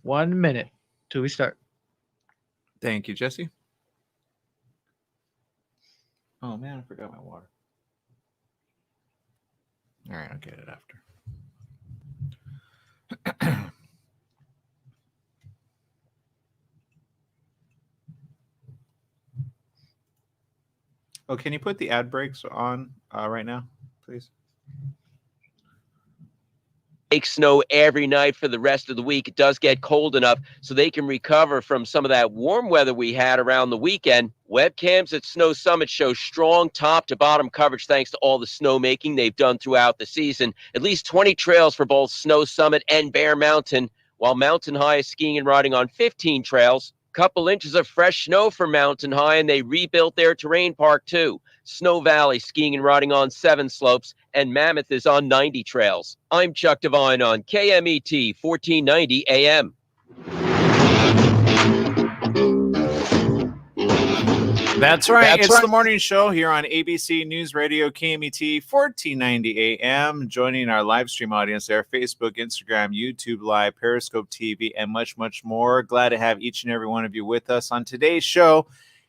1 minute till we start. Thank you, Jesse. Oh, man, I forgot my water. All right, I'll get it after. Oh, can you put the ad breaks on right now, please? Fake snow every night for the rest of the week. It does get cold enough so they can recover from some of that warm weather we had around the weekend. Webcams at Snow Summit show strong top to bottom coverage thanks to all the snowmaking they've done throughout the season. At least 20 trails for both Snow Summit and Bear Mountain, while Mountain High is skiing and riding on 15 trails. Couple inches of fresh snow for Mountain High, and they rebuilt their terrain park too. Snow Valley skiing and riding on 7 slopes, and Mammoth is on 90 trails. I'm Chuck Devine on KMET 1490 AM. That's right. It's the morning show here on ABC News Radio KMET 1490 AM. Joining our live stream audience there, Facebook, Instagram, YouTube Live, Periscope TV, and much, much more. Glad to have each and every one of you with us on today's show.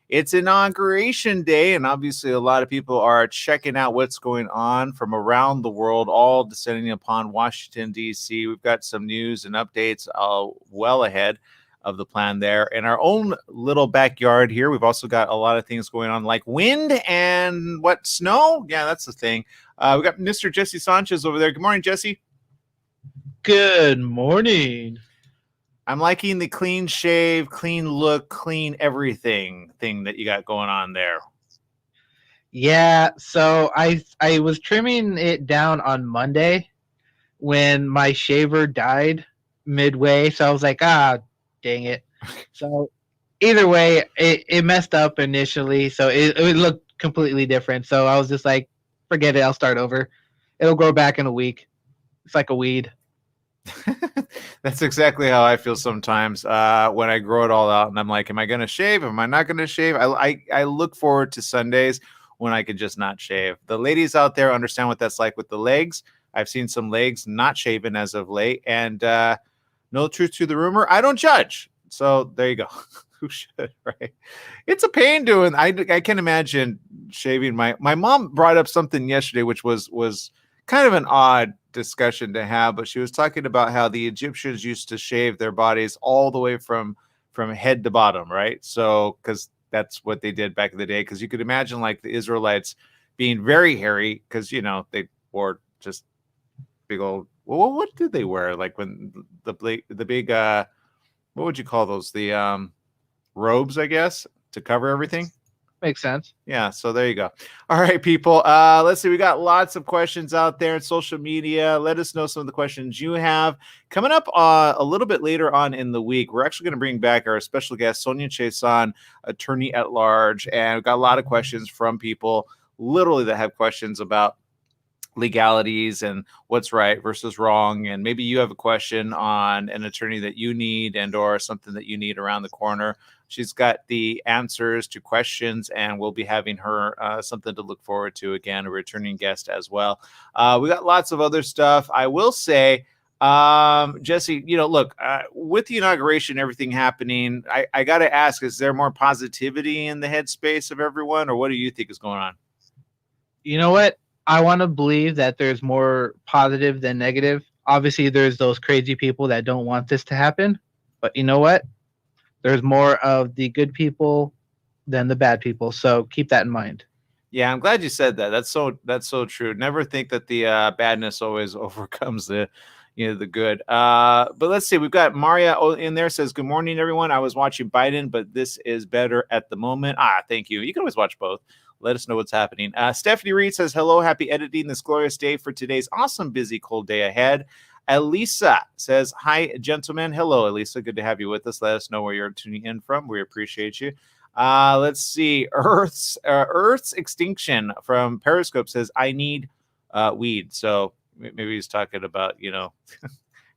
It's Inauguration Day, and obviously a lot of people are checking out what's going on from around the world, all descending upon Washington, D.C. We've got some news and updates well ahead of the plan there. In our own little backyard here, we've also got a lot of things going on like wind and snow? Yeah, that's the thing. We got Mr. Jesse Sanchez over there. Good morning, Jesse. Good morning. I'm liking the clean shave, clean look, clean everything thing that you got going on there. Yeah, so I was trimming it down on Monday when my shaver died midway. So I was like, dang it. So either way, it messed up initially. So it looked completely different. So I was just like, forget it. I'll start over. It'll grow back in a week. It's like a weed. That's exactly how I feel sometimes when I grow it all out and I'm like, am I going to shave? Am I not going to shave? I look forward to Sundays when I can just not shave. The ladies out there understand what that's like with the legs. I've seen some legs not shaven as of late, and no truth to the rumor. I don't judge. So there you go. Who should, right? It's a pain doing. I can imagine shaving. My mom brought up something yesterday, which was kind of an odd discussion to have, but she was talking about how the Egyptians used to shave their bodies all the way from head to bottom, right? So because that's what they did back in the day. Because you could imagine like the Israelites being very hairy because they wore just big old. Well, what did they wear? Like when the big what would you call those? The robes, I guess, to cover everything. Makes sense. Yeah, so there you go. All right, people. Let's see. We got lots of questions out there in social media. Let us know some of the questions you have. Coming up a little bit later on in the week, we're actually going to bring back our special guest, Sonia Chason, attorney at large. And we've got a lot of questions from people literally that have questions about legalities and what's right versus wrong, and maybe you have a question on an attorney that you need and or something that you need around the corner. She's got the answers to questions, and we'll be having her something to look forward to. Again, a returning guest as well. We got lots of other stuff. I will say, Jesse, look, with the inauguration, everything happening, I got to ask, is there more positivity in the headspace of everyone, or what do you think is going on? You know what? I want to believe that there's more positive than negative. Obviously, there's those crazy people that don't want this to happen. But you know what? There's more of the good people than the bad people. So keep that in mind. Yeah, I'm glad you said that. That's so true. Never think that the badness always overcomes the good. But let's see. We've got Maria in there, says, good morning, everyone. I was watching Biden, but this is better at the moment. Thank you. You can always watch both. Let us know what's happening. Stephanie Reed says, hello, happy editing this glorious day for today's awesome, busy, cold day ahead. Elisa says, hi, gentlemen. Hello, Elisa. Good to have you with us. Let us know where you're tuning in from. We appreciate you. Let's see. Earth's Extinction from Periscope says, I need weed. So maybe he's talking about,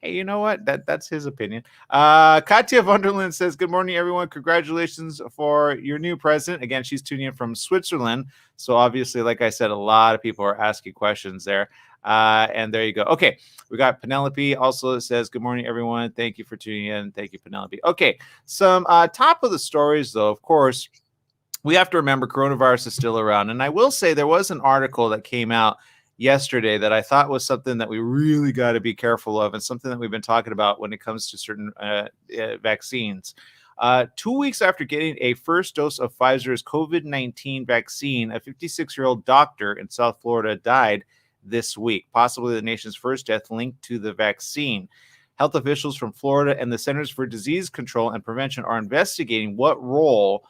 hey, you know what? That's his opinion. Katya Wunderland says, good morning, everyone. Congratulations for your new president. Again, she's tuning in from Switzerland. So obviously, like I said, a lot of people are asking questions there. And there you go. Okay, we got Penelope also says, good morning, everyone. Thank you for tuning in. Thank you, Penelope. Okay, some top of the stories, though, of course, we have to remember coronavirus is still around. And I will say there was an article that came out yesterday that I thought was something that we really got to be careful of, and something that we've been talking about when it comes to certain vaccines. 2 weeks after getting a first dose of Pfizer's COVID-19 vaccine, a 56-year-old doctor in South Florida died this week, possibly the nation's first death linked to the vaccine. Health officials from Florida and the Centers for Disease Control and Prevention are investigating what role,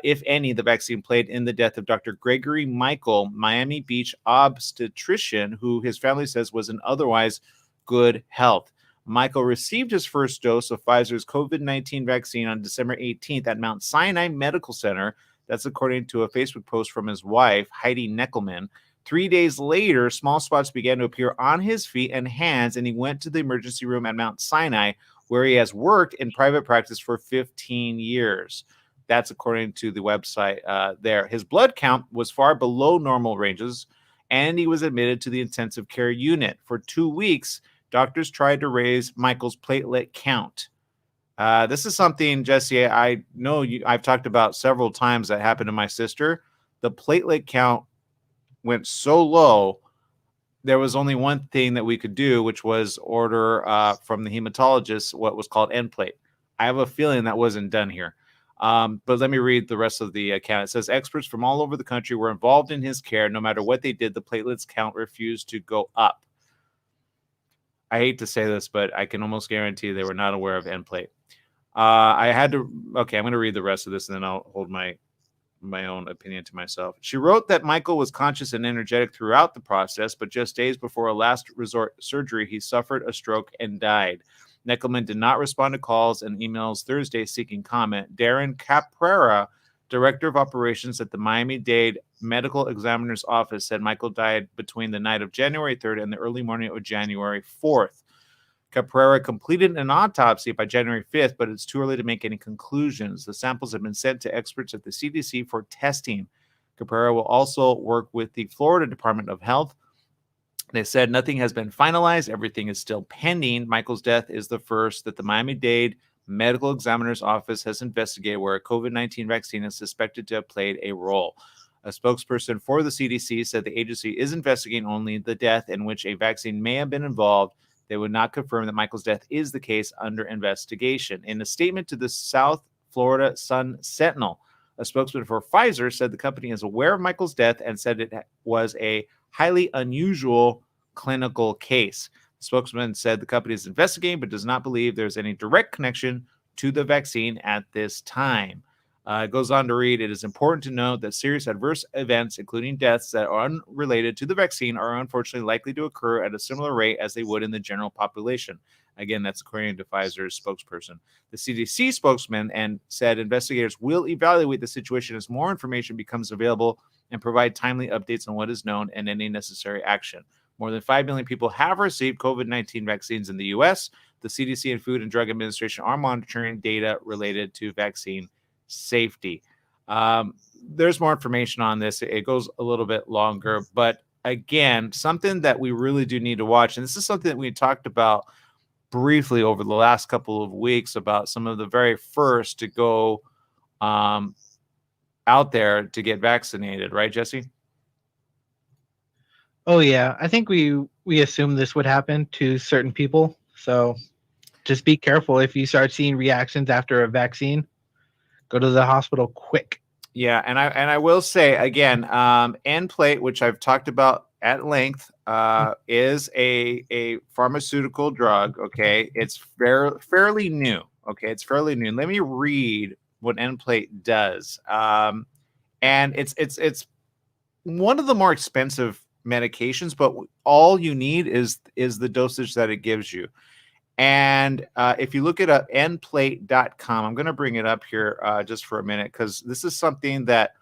if any, the vaccine played in the death of Dr. Gregory Michael, Miami Beach obstetrician, who his family says was in otherwise good health. Michael received his first dose of Pfizer's COVID-19 vaccine on December 18th at Mount Sinai Medical Center. That's according to a Facebook post from his wife, Heidi Neckelman. 3 days later, small spots began to appear on his feet and hands, and he went to the emergency room at Mount Sinai, where he has worked in private practice for 15 years. That's according to the website there. His blood count was far below normal ranges, and he was admitted to the intensive care unit. For 2 weeks, doctors tried to raise Michael's platelet count. This is something, Jesse, I know I've talked about several times that happened to my sister. The platelet count went so low, there was only one thing that we could do, which was order from the hematologist what was called end plate. I have a feeling that wasn't done here. But let me read the rest of the account. It says experts from all over the country were involved in his care. No matter what they did, the platelets count refused to go up. I hate to say this, but I can almost guarantee they were not aware of end plate. I'm going to read the rest of this, and then I'll hold my own opinion to myself. She wrote that Michael was conscious and energetic throughout the process, but just days before a last resort surgery, he suffered a stroke and died. Neckelman did not respond to calls and emails Thursday seeking comment. Darren Caprera, director of operations at the Miami-Dade Medical Examiner's Office, said Michael died between the night of January 3rd and the early morning of January 4th. Caprera completed an autopsy by January 5th, but it's too early to make any conclusions. The samples have been sent to experts at the CDC for testing. Caprera will also work with the Florida Department of Health. They said nothing has been finalized. Everything is still pending. Michael's death is the first that the Miami-Dade Medical Examiner's Office has investigated where a COVID-19 vaccine is suspected to have played a role. A spokesperson for the CDC said the agency is investigating only the death in which a vaccine may have been involved. They would not confirm that Michael's death is the case under investigation. In a statement to the South Florida Sun Sentinel, a spokesman for Pfizer said the company is aware of Michael's death and said it was a highly unusual clinical case. The spokesman said the company is investigating but does not believe there's any direct connection to the vaccine at this time. It goes on to read, it is important to note that serious adverse events, including deaths that are unrelated to the vaccine, are unfortunately likely to occur at a similar rate as they would in the general population. Again, that's according to Pfizer's spokesperson. The CDC spokesman and said investigators will evaluate the situation as more information becomes available and provide timely updates on what is known and any necessary action. More than 5 million people have received COVID-19 vaccines in the U.S. The CDC and Food and Drug Administration are monitoring data related to vaccine safety. There's more information on this. It goes a little bit longer, but again, something that we really do need to watch, and this is something that we talked about briefly over the last couple of weeks about some of the very first to go out there to get vaccinated, right, Jesse? Oh yeah, I think we assumed this would happen to certain people, so just be careful if you start seeing reactions after a vaccine. Go to the hospital quick. Yeah, and I will say again, end plate, which I've talked about at length, is a pharmaceutical drug. Okay, it's fairly new. Okay, it's fairly new. Let me read what end plate does. And it's one of the more expensive medications, but all you need is the dosage that it gives you. And if you look at endplate.com, I'm going to bring it up here just for a minute, because this is something that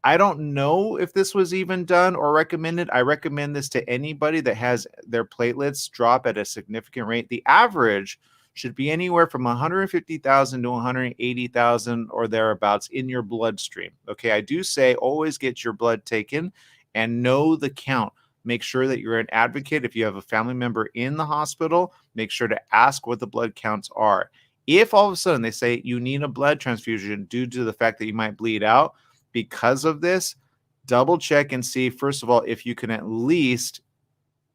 I don't know if this was even done or recommended. I recommend this to anybody that has their platelets drop at a significant rate. The average should be anywhere from 150,000 to 180,000 or thereabouts in your bloodstream. Okay, I do say always get your blood taken and know the count. Make sure that you're an advocate. If you have a family member in the hospital, make sure to ask what the blood counts are. If all of a sudden they say you need a blood transfusion due to the fact that you might bleed out because of this, double check and see, first of all, if you can at least,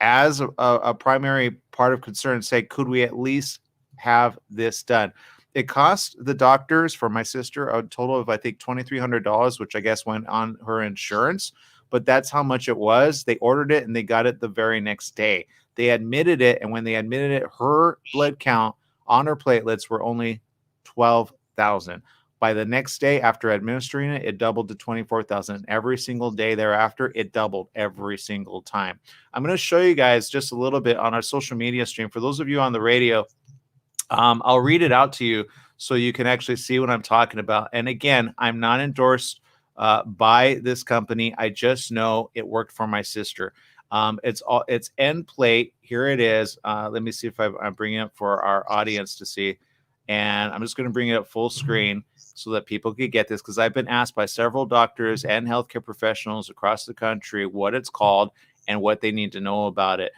as a primary part of concern, say, could we at least have this done? It cost the doctors for my sister a total of, I think, $2,300, which I guess went on her insurance, but that's how much it was. They ordered it and they got it the very next day. They admitted it, and when they admitted it, her blood count on her platelets were only 12,000. By the next day after administering it, it doubled to 24,000. Every single day thereafter, it doubled every single time. I'm going to show you guys just a little bit on our social media stream. For those of you on the radio, I'll read it out to you so you can actually see what I'm talking about. And again, I'm not endorsed by this company. I just know it worked for my sister. It's end plate. Here it is. Let me see if I'm bringing it up for our audience to see. And I'm just going to bring it up full screen so that people could get this, because I've been asked by several doctors and healthcare professionals across the country what it's called and what they need to know about it.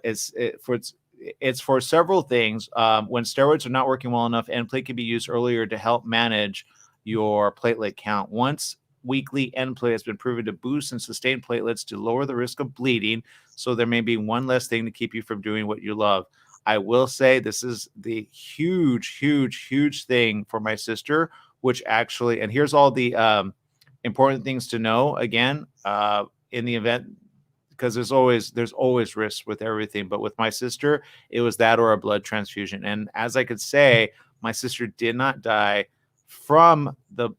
It's for several things. When steroids are not working well enough, Nplate can be used earlier to help manage your platelet count. Once weekly Nplate has been proven to boost and sustain platelets to lower the risk of bleeding, so there may be one less thing to keep you from doing what you love. I will say this is the huge thing for my sister, which actually, and here's all the important things to know again, in the event, because there's always risks with everything. But with my sister, it was that or a blood transfusion. And as I could say, my sister did not die from the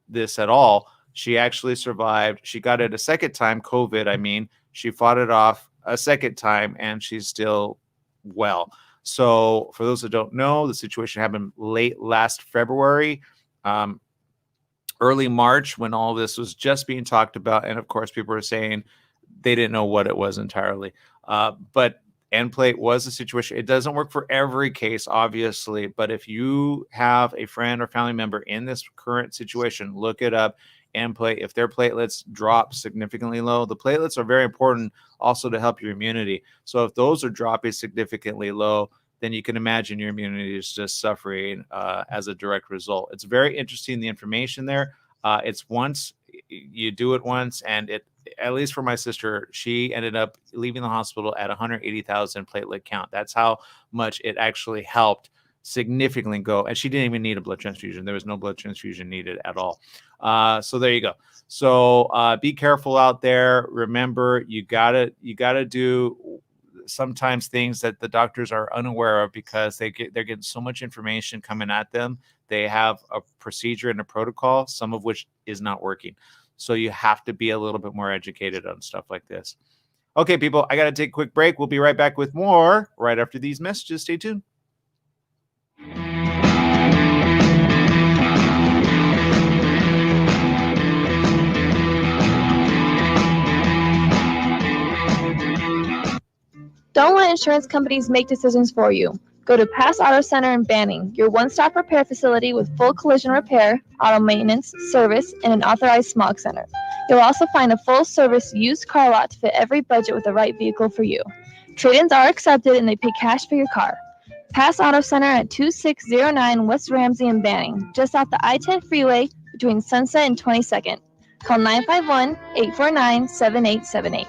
this at all. She actually survived. She got it a second time, COVID. I mean, she fought it off a second time, and she's still well. So for those that don't know, the situation happened late last February, early March, when all this was just being talked about. And of course, people were saying they didn't know what it was entirely. But Nplate was a situation. It doesn't work for every case, obviously, but if you have a friend or family member in this current situation, look it up. Nplate, if their platelets drop significantly low, the platelets are very important also to help your immunity. So if those are dropping significantly low, then you can imagine your immunity is just suffering as a direct result. It's very interesting, the information there. It's once you do it once, and it, at least for my sister, she ended up leaving the hospital at 180,000 platelet count. That's how much it actually helped significantly go. And she didn't even need a blood transfusion. There was no blood transfusion needed at all. So there you go. So be careful out there. Remember, you gotta do sometimes things that the doctors are unaware of, because they're getting so much information coming at them. They have a procedure and a protocol, some of which is not working. So you have to be a little bit more educated on stuff like this. Okay, people, I got to take a quick break. We'll be right back with more right after these messages. Stay tuned. Don't let insurance companies make decisions for you. Go to Pass Auto Center in Banning, your one-stop repair facility with full collision repair, auto maintenance, service, and an authorized smog center. You'll also find a full-service used car lot to fit every budget with the right vehicle for you. Trade-ins are accepted, and they pay cash for your car. Pass Auto Center at 2609 West Ramsey in Banning, just off the I-10 freeway between Sunset and 22nd. Call 951-849-7878.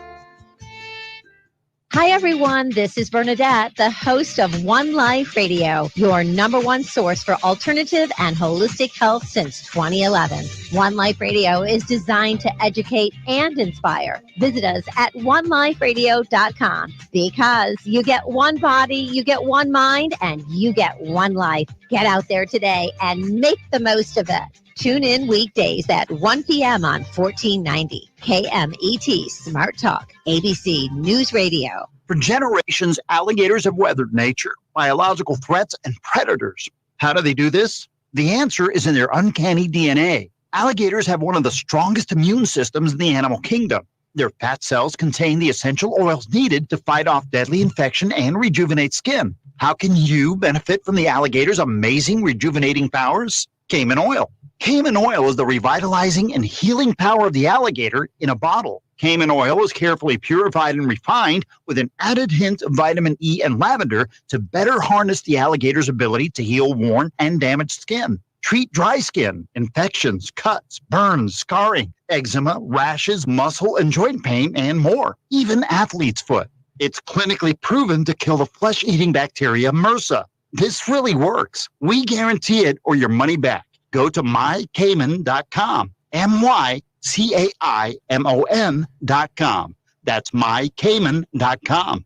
Hi, everyone. This is Bernadette, the host of One Life Radio, your #1 source for alternative and holistic health since 2011. One Life Radio is designed to educate and inspire. Visit us at oneliferadio.com, because you get one body, you get one mind, and you get one life. Get out there today and make the most of it. Tune in weekdays at 1 p.m. on 1490 KMET Smart Talk, ABC News Radio. For generations, alligators have weathered nature, biological threats, and predators. How do they do this? The answer is in their uncanny DNA. Alligators have one of the strongest immune systems in the animal kingdom. Their fat cells contain the essential oils needed to fight off deadly infection and rejuvenate skin. How can you benefit from the alligator's amazing rejuvenating powers? Cayman oil. Cayman oil is the revitalizing and healing power of the alligator in a bottle. Cayman oil is carefully purified and refined with an added hint of vitamin E and lavender to better harness the alligator's ability to heal worn and damaged skin. Treat dry skin, infections, cuts, burns, scarring, eczema, rashes, muscle and joint pain, and more. Even athlete's foot. It's clinically proven to kill the flesh-eating bacteria MRSA. This really works. We guarantee it or your money back. Go to mycayman.com. mycaimon.com. That's mycayman.com.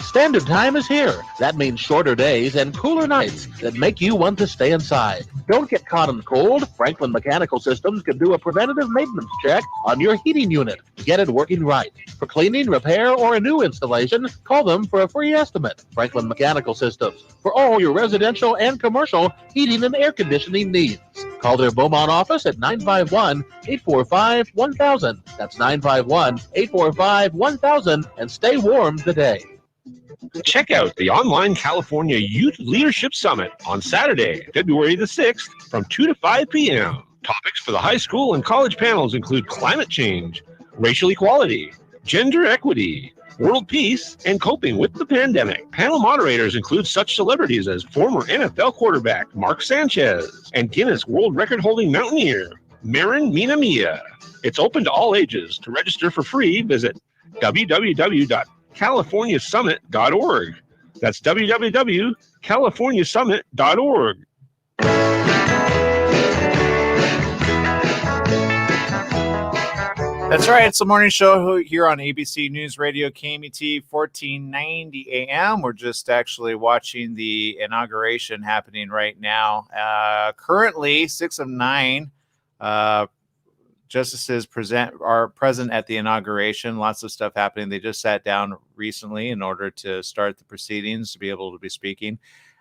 Standard time is here. That means shorter days and cooler nights that make you want to stay inside. Don't get caught in the cold. Franklin Mechanical Systems can do a preventative maintenance check on your heating unit to get it working right. For cleaning, repair, or a new installation, call them for a free estimate. Franklin Mechanical Systems, for all your residential and commercial heating and air conditioning needs. Call their Beaumont office at 951-845-1000. That's 951-845-1000, and stay warm today. Check out the online California Youth Leadership Summit on Saturday, February the 6th from 2 to 5 p.m. Topics for the high school and college panels include climate change, racial equality, gender equity, world peace, and coping with the pandemic. Panel moderators include such celebrities as former NFL quarterback Mark Sanchez and Guinness World Record-holding mountaineer Marin Minamia. It's open to all ages. To register for free, visit www.californiasummit.org. That's www.californiasummit.org. That's right. It's the morning show here on ABC News Radio KMET 1490 AM. We're just actually watching the inauguration happening right now. Currently, 6 of 9 justices are present at the inauguration. Lots of stuff happening. They just sat down recently in order to start the proceedings to be able to be speaking.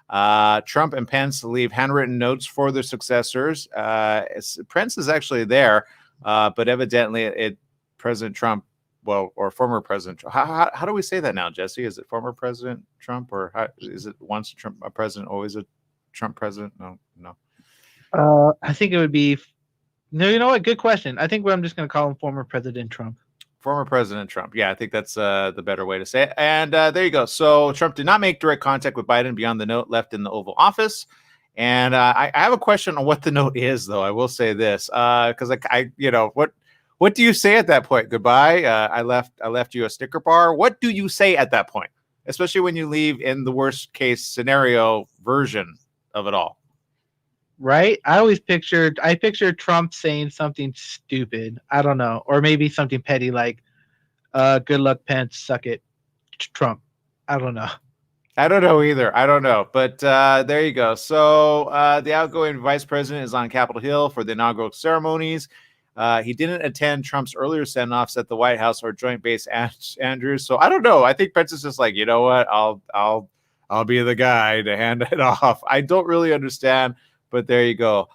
Trump and Pence leave handwritten notes for their successors. Pence is actually there. But evidently, President Trump, or former President Trump. How do we say that now, Jesse? Is it former President Trump, or is it once a president, always a Trump president? No. I think it would be. No, you know what? Good question. I think I'm just going to call him former President Trump. Former President Trump. Yeah, I think that's the better way to say it. And there you go. So Trump did not make direct contact with Biden beyond the note left in the Oval Office. And I have a question on what the note is, though. I will say this, because what do you say at that point? Goodbye. I left you a Snicker bar. What do you say at that point, especially when you leave in the worst case scenario version of it all? Right. I picture Trump saying something stupid. I don't know, or maybe something petty like, "Good luck, Pence. Suck it, Trump." I don't know. I don't know either. I don't know. But there you go. So the outgoing vice president is on Capitol Hill for the inaugural ceremonies. He didn't attend Trump's earlier send-offs at the White House or Joint Base Andrews. So I don't know. I think Pence is just like, you know what? I'll be the guy to hand it off. I don't really understand, but there you go.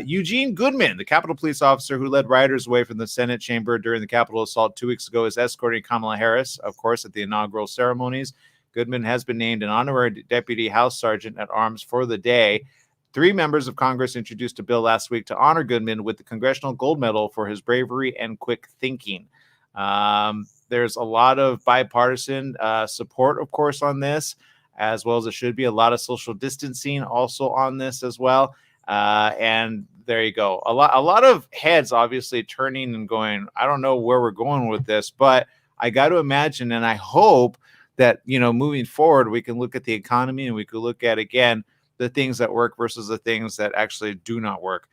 Eugene Goodman, the Capitol police officer who led rioters away from the Senate chamber during the Capitol assault 2 weeks ago, is escorting Kamala Harris, of course, at the inaugural ceremonies. Goodman has been named an honorary deputy House Sergeant at Arms for the day. 3 members of Congress introduced a bill last week to honor Goodman with the Congressional Gold Medal for his bravery and quick thinking. There's a lot of bipartisan support, of course, on this, as well as it should be. A lot of social distancing also on this as well. And there you go. A lot of heads obviously turning and going, I don't know where we're going with this, but I got to imagine, and I hope that, moving forward, we can look at the economy and we could look at, again, the things that work versus the things that actually do not work.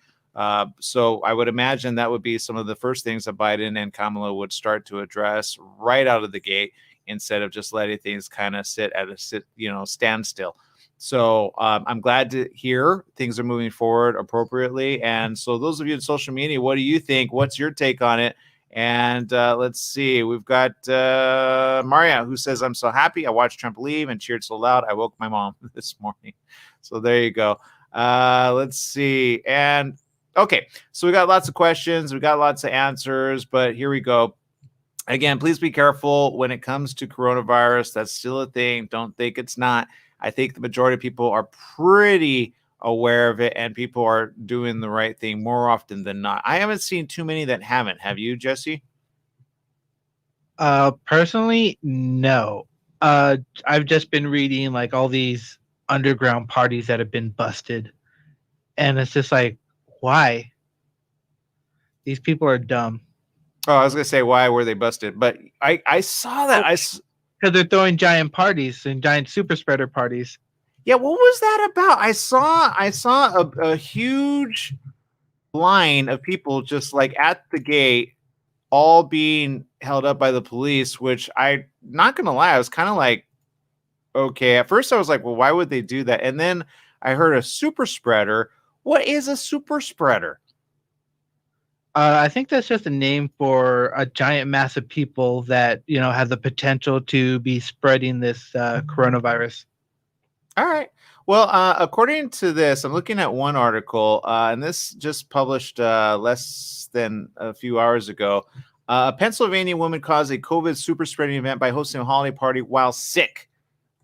So I would imagine that would be some of the first things that Biden and Kamala would start to address right out of the gate, instead of just letting things kind of sit at a standstill. So I'm glad to hear things are moving forward appropriately. And so those of you in social media, what do you think? What's your take on it? And let's see. We've got Maria, who says, "I'm so happy. I watched Trump leave and cheered so loud. I woke my mom this morning." So there you go. Let's see. And okay, so we got lots of questions. We got lots of answers, but here we go. Again, please be careful when it comes to coronavirus. That's still a thing. Don't think it's not. I think the majority of people are pretty aware of it, and people are doing the right thing more often than not. I haven't seen too many that haven't. Have you, Jesse? Personally, no. I've just been reading like all these underground parties that have been busted, and it's just like, why? These people are dumb. Oh, I was gonna say why were they busted, but I saw that. Because they're throwing giant parties and giant super spreader parties. Yeah, what was that about? I saw a huge line of people just like at the gate, all being held up by the police. Which I, not gonna lie, I was kind of like, okay. At first, I was like, well, why would they do that? And then I heard a super spreader. What is a super spreader? I think that's just a name for a giant mass of people that have the potential to be spreading this coronavirus. All right. Well, according to this, I'm looking at one article, and this just published less than a few hours ago. A Pennsylvania woman caused a COVID super spreading event by hosting a holiday party while sick.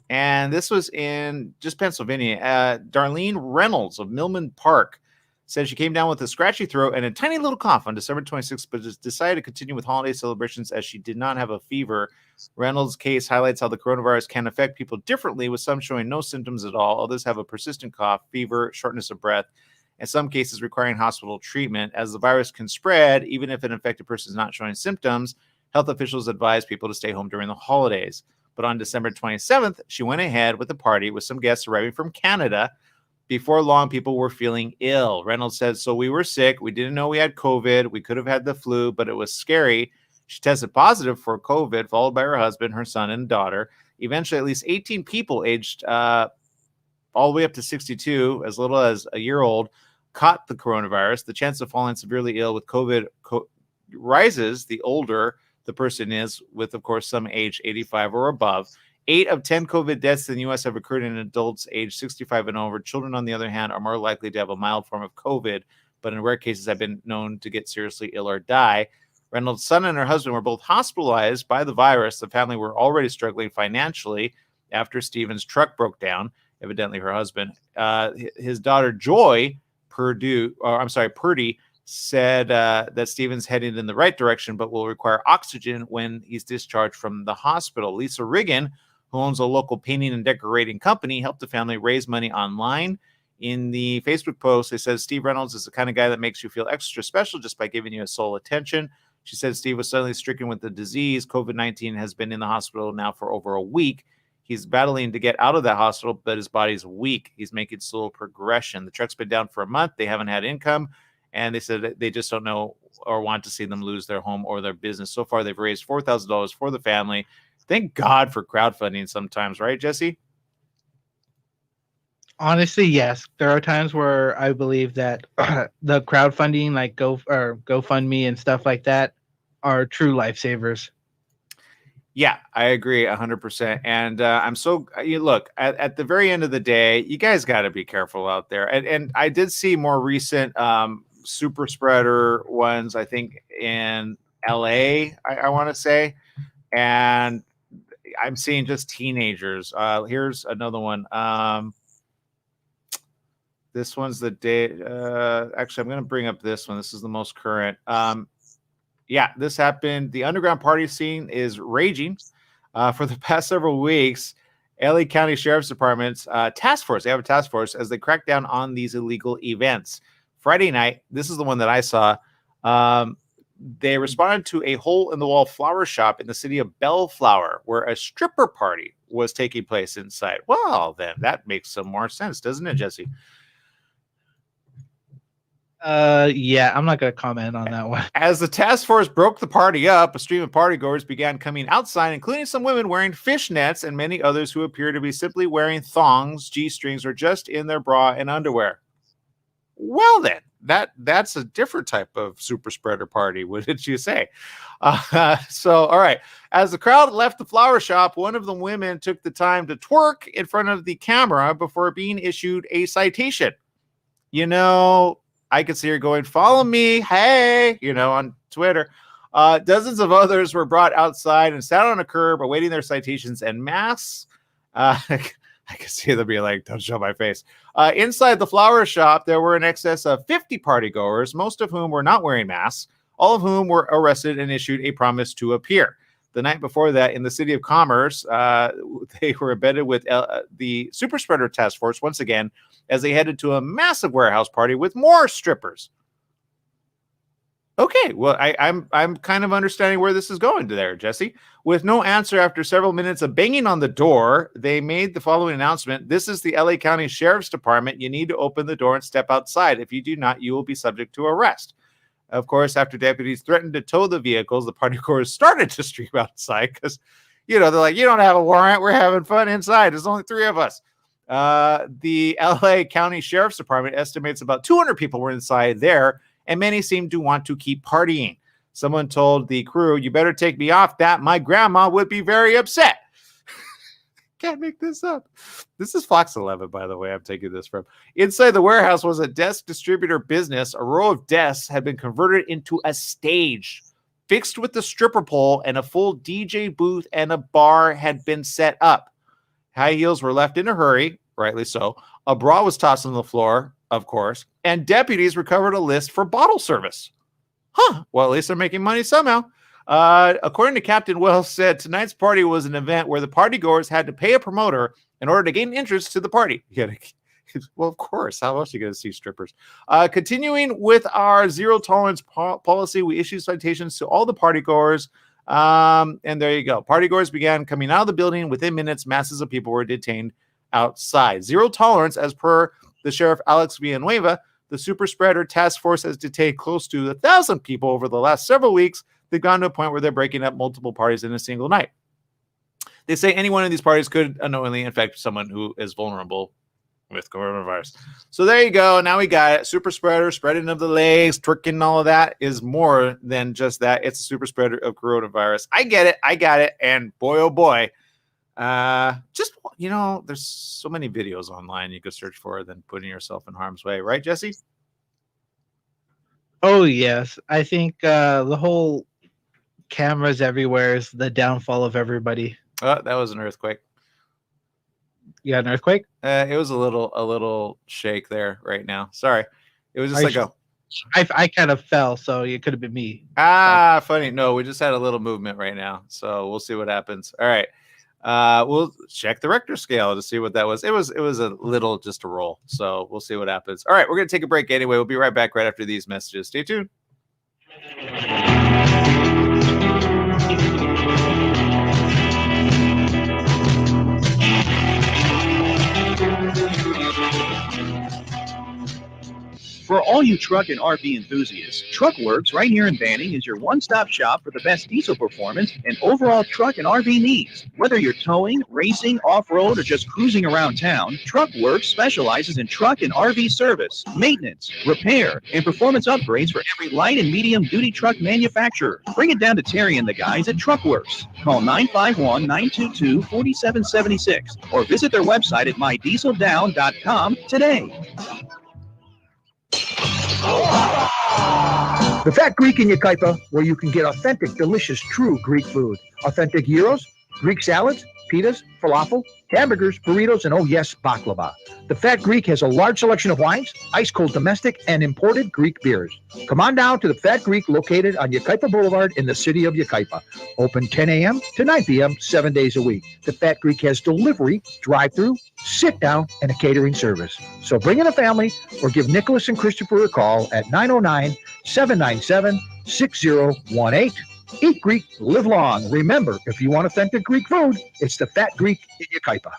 And this was in just Pennsylvania. Darlene Reynolds of Millman Park said she came down with a scratchy throat and a tiny little cough on December 26th, but just decided to continue with holiday celebrations as she did not have a fever. Reynolds' case highlights how the coronavirus can affect people differently, with some showing no symptoms at all, others have a persistent cough, fever, shortness of breath, in some cases requiring hospital treatment. As the virus can spread, even if an infected person is not showing symptoms, health officials advise people to stay home during the holidays. But on December 27th, she went ahead with the party with some guests arriving from Canada. Before long, people were feeling ill. Reynolds said, so we were sick. We didn't know we had COVID. We could have had the flu, but it was scary. She tested positive for COVID, followed by her husband, her son, and daughter. Eventually, at least 18 people aged all the way up to 62, as little as a year old, caught the coronavirus. The chance of falling severely ill with COVID rises the older the person is, with, of course, some age 85 or above. 8 of 10 COVID deaths in the U.S. have occurred in adults aged 65 and over. Children, on the other hand, are more likely to have a mild form of COVID, but in rare cases have been known to get seriously ill or die. Reynolds' son and her husband were both hospitalized by the virus. The family were already struggling financially after Stephen's truck broke down, evidently her husband. His daughter, Joy Purdy, said that Stephen's heading in the right direction, but will require oxygen when he's discharged from the hospital. Lisa Riggin, who owns a local painting and decorating company, helped the family raise money online. In the Facebook post, they said Steve Reynolds is the kind of guy that makes you feel extra special just by giving you a soul attention. She said Steve was suddenly stricken with the disease. COVID-19 has been in the hospital now for over a week. He's battling to get out of that hospital, but his body's weak. He's making slow progression. The truck's been down for a month. They haven't had income, and they said that they just don't know or want to see them lose their home or their business. So far, they've raised $4,000 for the family. Thank God for crowdfunding sometimes, right, Jesse? Honestly, yes. There are times where I believe that the crowdfunding, like GoFundMe and stuff like that, are true lifesavers. Yeah, I agree 100%. And I'm so, look, at the very end of the day, you guys got to be careful out there. And I did see more recent super spreader ones, I think in LA, I want to say. And I'm seeing just teenagers. Here's another one. This one's the day. Actually, I'm going to bring up this one. This is the most current. Yeah, this happened. The underground party scene is raging for the past several weeks. LA County Sheriff's Department's task force, they have a task force as they crack down on these illegal events. Friday night, this is the one that I saw. They responded to a hole-in-the-wall flower shop in the city of Bellflower, where a stripper party was taking place inside. Well, then that makes some more sense, doesn't it, Jesse? Yeah, I'm not going to comment on that one. As the task force broke the party up, a stream of partygoers began coming outside, including some women wearing fishnets and many others who appear to be simply wearing thongs, G-strings, or just in their bra and underwear. Well, then, that's a different type of super spreader party, wouldn't you say? So, all right. As the crowd left the flower shop, one of the women took the time to twerk in front of the camera before being issued a citation. You know, I could see her going, follow me, hey, on Twitter. Dozens of others were brought outside and sat on a curb awaiting their citations and masks. I could see them be like, don't show my face. Inside the flower shop, there were in excess of 50 partygoers, most of whom were not wearing masks, all of whom were arrested and issued a promise to appear. The night before that, in the city of Commerce, they were embedded with the Super Spreader Task Force once again as they headed to a massive warehouse party with more strippers. Okay, well, I'm kind of understanding where this is going to there, Jesse. With no answer after several minutes of banging on the door, they made the following announcement. This is the LA County Sheriff's Department. You need to open the door and step outside. If you do not, you will be subject to arrest. Of course, after deputies threatened to tow the vehicles, the partygoers started to stream outside because, they're like, you don't have a warrant. We're having fun inside. There's only 3 of us. The LA County Sheriff's Department estimates about 200 people were inside there, and many seemed to want to keep partying. Someone told the crew, "You better take me off that. My grandma would be very upset." Can't make this up. This is Fox 11, by the way. I'm taking this from. Inside the warehouse was a desk distributor business. A row of desks had been converted into a stage, fixed with the stripper pole, and a full DJ booth and a bar had been set up. High heels were left in a hurry, rightly so. A bra was tossed on the floor, of course, and deputies recovered a list for bottle service. Well, at least they're making money somehow. According to Captain Wells said, tonight's party was an event where the partygoers had to pay a promoter in order to gain interest to the party. Well, of course. How else are you going to see strippers? Continuing with our zero tolerance policy, we issued citations to all the partygoers. And there you go. Partygoers began coming out of the building. Within minutes, masses of people were detained outside. Zero tolerance, as per the Sheriff Alex Villanueva. The Super Spreader Task Force has detained close to 1,000 people over the last several weeks. They've gone to a point where they're breaking up multiple parties in a single night. They say any one of these parties could unknowingly infect someone who is vulnerable with coronavirus. So there you go. Now we got it. Super spreader, spreading of the legs, twerking, all of that is more than just that. It's a super spreader of coronavirus. I get it. I got it. And boy, oh boy. There's so many videos online you could search for than putting yourself in harm's way. Right, Jesse? Oh, yes. I think the whole cameras everywhere is the downfall of everybody. Oh, that was an earthquake. You got an earthquake? It was a little shake there right now. Sorry. It was just I kind of fell, so it could have been me. Funny. No, we just had a little movement right now. So we'll see what happens. All right. We'll check the Richter scale to see what that was. It was a little just a roll. So we'll see what happens. All right. We're going to take a break anyway. We'll be right back right after these messages. Stay tuned. For all you truck and RV enthusiasts, TruckWorks right here in Banning is your one-stop shop for the best diesel performance and overall truck and RV needs. Whether you're towing, racing, off-road, or just cruising around town, TruckWorks specializes in truck and RV service, maintenance, repair, and performance upgrades for every light and medium-duty truck manufacturer. Bring it down to Terry and the guys at TruckWorks. Call 951-922-4776 or visit their website at mydieseldown.com today. The Fat Greek in Yucaipa, where you can get authentic, delicious, true Greek food. Authentic gyros, Greek salads, pitas, falafel, hamburgers, burritos, and oh yes, baklava. The Fat Greek has a large selection of wines, ice-cold domestic, and imported Greek beers. Come on down to the Fat Greek located on Yucaipa Boulevard in the city of Yucaipa. Open 10 a.m. to 9 p.m. 7 days a week. The Fat Greek has delivery, drive-through, sit-down, and a catering service. So bring in a family or give Nicholas and Christopher a call at 909-797-6018. Eat Greek, live long. Remember, if you want authentic Greek food, it's the Fat Greek in Yucaipa.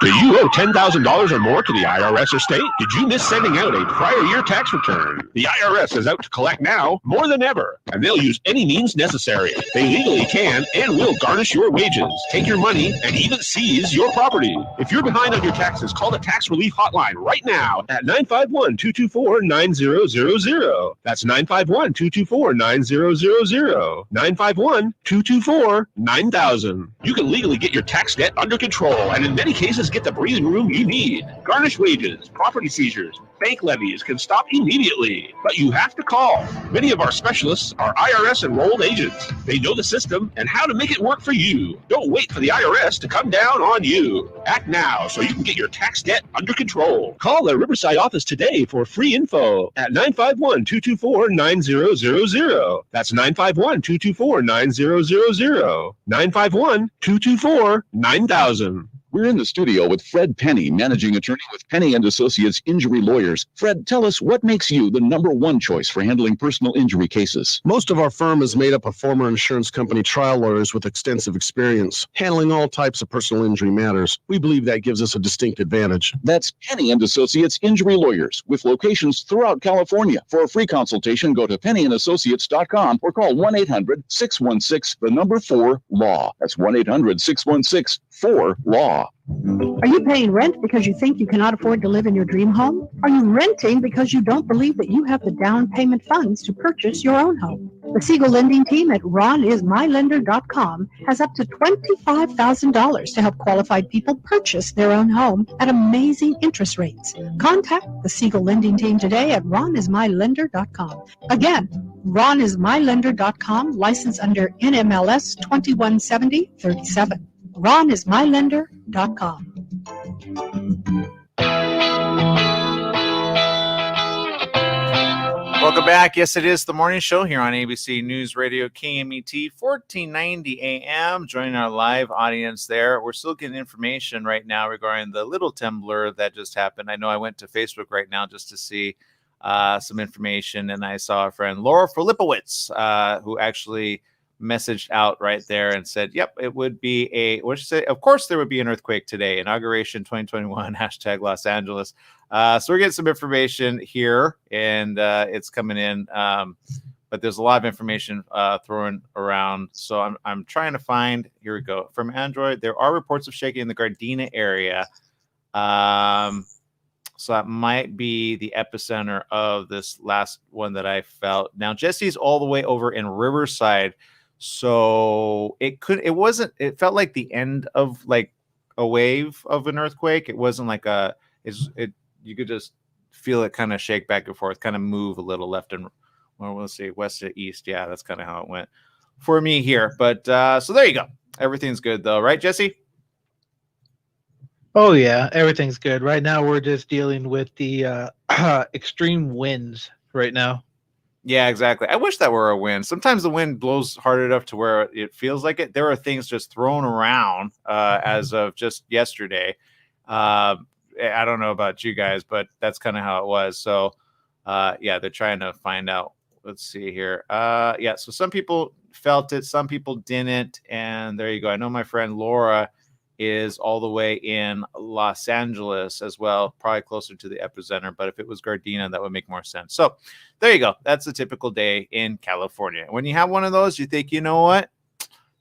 Do you owe $10,000 or more to the IRS or state? Did you miss sending out a prior year tax return? The IRS is out to collect now more than ever, and they'll use any means necessary. They legally can and will garnish your wages, take your money, and even seize your property. If you're behind on your taxes, call the Tax Relief Hotline right now at 951-224-9000. That's 951-224-9000. 951-224-9000. You can legally get your tax debt under control and in many cases get the breathing room you need. Garnish wages, property seizures, bank levies can stop immediately, but you have to call. Many of our specialists are IRS enrolled agents. They know the system and how to make it work for you. Don't wait for the IRS to come down on you. Act now so you can get your tax debt under control. Call their Riverside office today for free info at 951-224-9000. That's 951-224-9000. 951-224-9000. We're in the studio with Fred Penny, managing attorney with Penny and Associates Injury Lawyers. Fred, tell us what makes you the number one choice for handling personal injury cases. Most of our firm is made up of former insurance company trial lawyers with extensive experience handling all types of personal injury matters. We believe that gives us a distinct advantage. That's Penny and Associates Injury Lawyers with locations throughout California. For a free consultation, go to pennyandassociates.com or call 1-800-616-4-LAW. That's 1-800-616-4-LAW. Are you paying rent because you think you cannot afford to live in your dream home? Are you renting because you don't believe that you have the down payment funds to purchase your own home? The Siegel Lending Team at ronismylender.com has up to $25,000 to help qualified people purchase their own home at amazing interest rates. Contact the Siegel Lending Team today at ronismylender.com. Again, ronismylender.com, licensed under NMLS 217037. ronismylender.com. Welcome back. Yes, it is the morning show here on ABC News Radio KMET 1490 AM. Joining our live audience there. We're still getting information right now regarding the little temblor that just happened. I know I went to Facebook right now just to see some information, and I saw a friend, Laura Filipowicz, who actually messaged out right there and said, yep, it would be of course there would be an earthquake today, inauguration 2021, hashtag Los Angeles. So we're getting some information here, and it's coming in, but there's a lot of information thrown around. So I'm trying to find, here we go. From Android, there are reports of shaking in the Gardena area. So that might be the epicenter of this last one that I felt. Now, Jesse's all the way over in Riverside. So it felt like the end of like a wave of an earthquake. It wasn't like you could just feel it kind of shake back and forth, kind of move a little left and, well, we'll see, west to east. Yeah, that's kind of how it went for me here. But so there you go. Everything's good though, right, Jesse? Oh yeah, everything's good. Right now we're just dealing with the extreme winds right now. Yeah, exactly. I wish that were a wind. Sometimes the wind blows hard enough to where it feels like it. There are things just thrown around as of just yesterday. I don't know about you guys, but that's kind of how it was. So, yeah, they're trying to find out. Let's see here. Yeah, so some people felt it, some people didn't. And there you go. I know my friend Laura is all the way in Los Angeles as well, probably closer to the epicenter. But if it was Gardena, that would make more sense. So there you go. That's a typical day in California. When you have one of those, you think, you know what?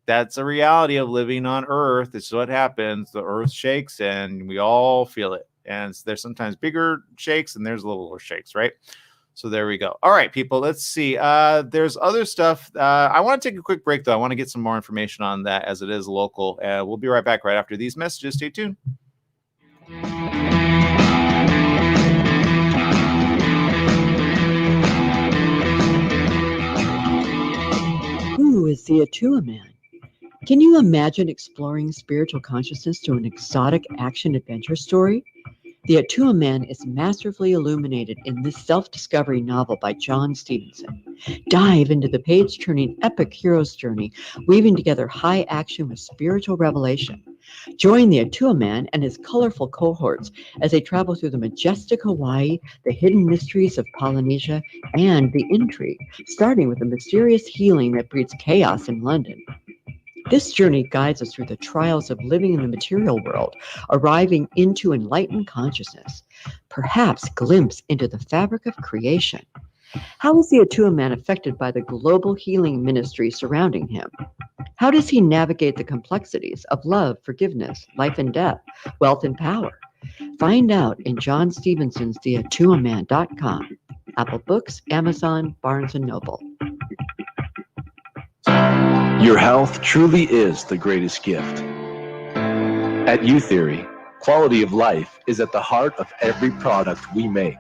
That's a reality of living on Earth. This is what happens. The Earth shakes and we all feel it. And there's sometimes bigger shakes and there's littler shakes, right? So there we go. All right, people, let's see. There's other stuff. I want to take a quick break, though. I want to get some more information on that as it is local. We'll be right back right after these messages. Stay tuned. Who is the Atua Man? Can you imagine exploring spiritual consciousness through an exotic action-adventure story? The Atua Man is masterfully illuminated in this self-discovery novel by John Stevenson. Dive into the page-turning epic hero's journey, weaving together high action with spiritual revelation. Join the Atua Man and his colorful cohorts as they travel through the majestic Hawaii, the hidden mysteries of Polynesia, and the intrigue, starting with the mysterious healing that breeds chaos in London. This journey guides us through the trials of living in the material world, arriving into enlightened consciousness, perhaps glimpse into the fabric of creation. How is the Atua Man affected by the global healing ministry surrounding him? How does he navigate the complexities of love, forgiveness, life and death, wealth and power? Find out in John Stevenson's TheAtuaMan.com, Apple Books, Amazon, Barnes & Noble. Your health truly is the greatest gift. At U-Theory, Quality of life is at the heart of every product we make.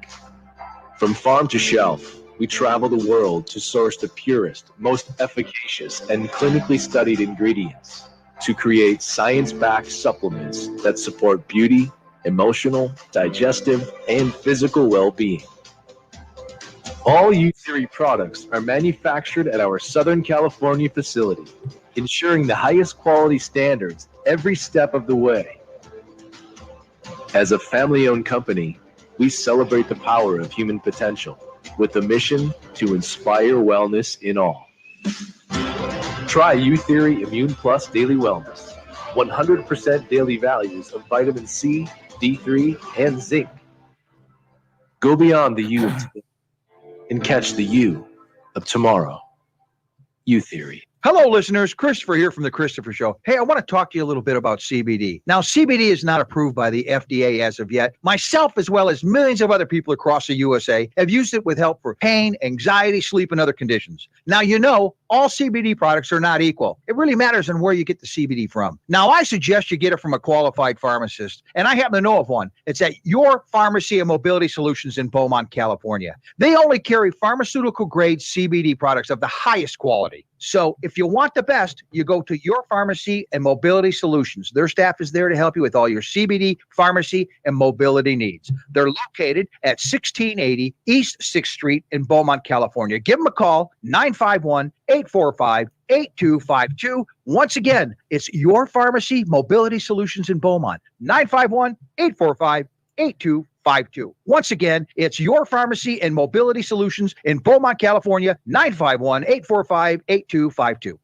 From farm to shelf, we travel the world to source the purest, most efficacious, and clinically studied ingredients to create science-backed supplements that support beauty, emotional, digestive, and physical well-being. All U-Theory products are manufactured at our Southern California facility, ensuring the highest quality standards every step of the way. As a family-owned company, we celebrate the power of human potential with a mission to inspire wellness in all. Try U-Theory Immune Plus Daily Wellness. 100% daily values of vitamin C, D3, and zinc. Go beyond the you of today and catch the you of tomorrow. U-Theory. Hello, listeners. Christopher here from The Christopher Show. Hey, I want to talk to you a little bit about CBD. Now, CBD is not approved by the FDA as of yet. Myself, as well as millions of other people across the USA, have used it with help for pain, anxiety, sleep, and other conditions. Now, you know, all CBD products are not equal. It really matters on where you get the CBD from. Now, I suggest you get it from a qualified pharmacist, and I happen to know of one. It's at Your Pharmacy and Mobility Solutions in Beaumont, California. They only carry pharmaceutical-grade CBD products of the highest quality. So if you want the best, you go to Your Pharmacy and Mobility Solutions. Their staff is there to help you with all your CBD, pharmacy, and mobility needs. They're located at 1680 East 6th Street in Beaumont, California. Give them a call, 951-845-8252. Once again, it's Your Pharmacy Mobility Solutions in Beaumont, 951-845-8252. Once again, it's Your Pharmacy and Mobility Solutions in Beaumont, California, 951-845-8252.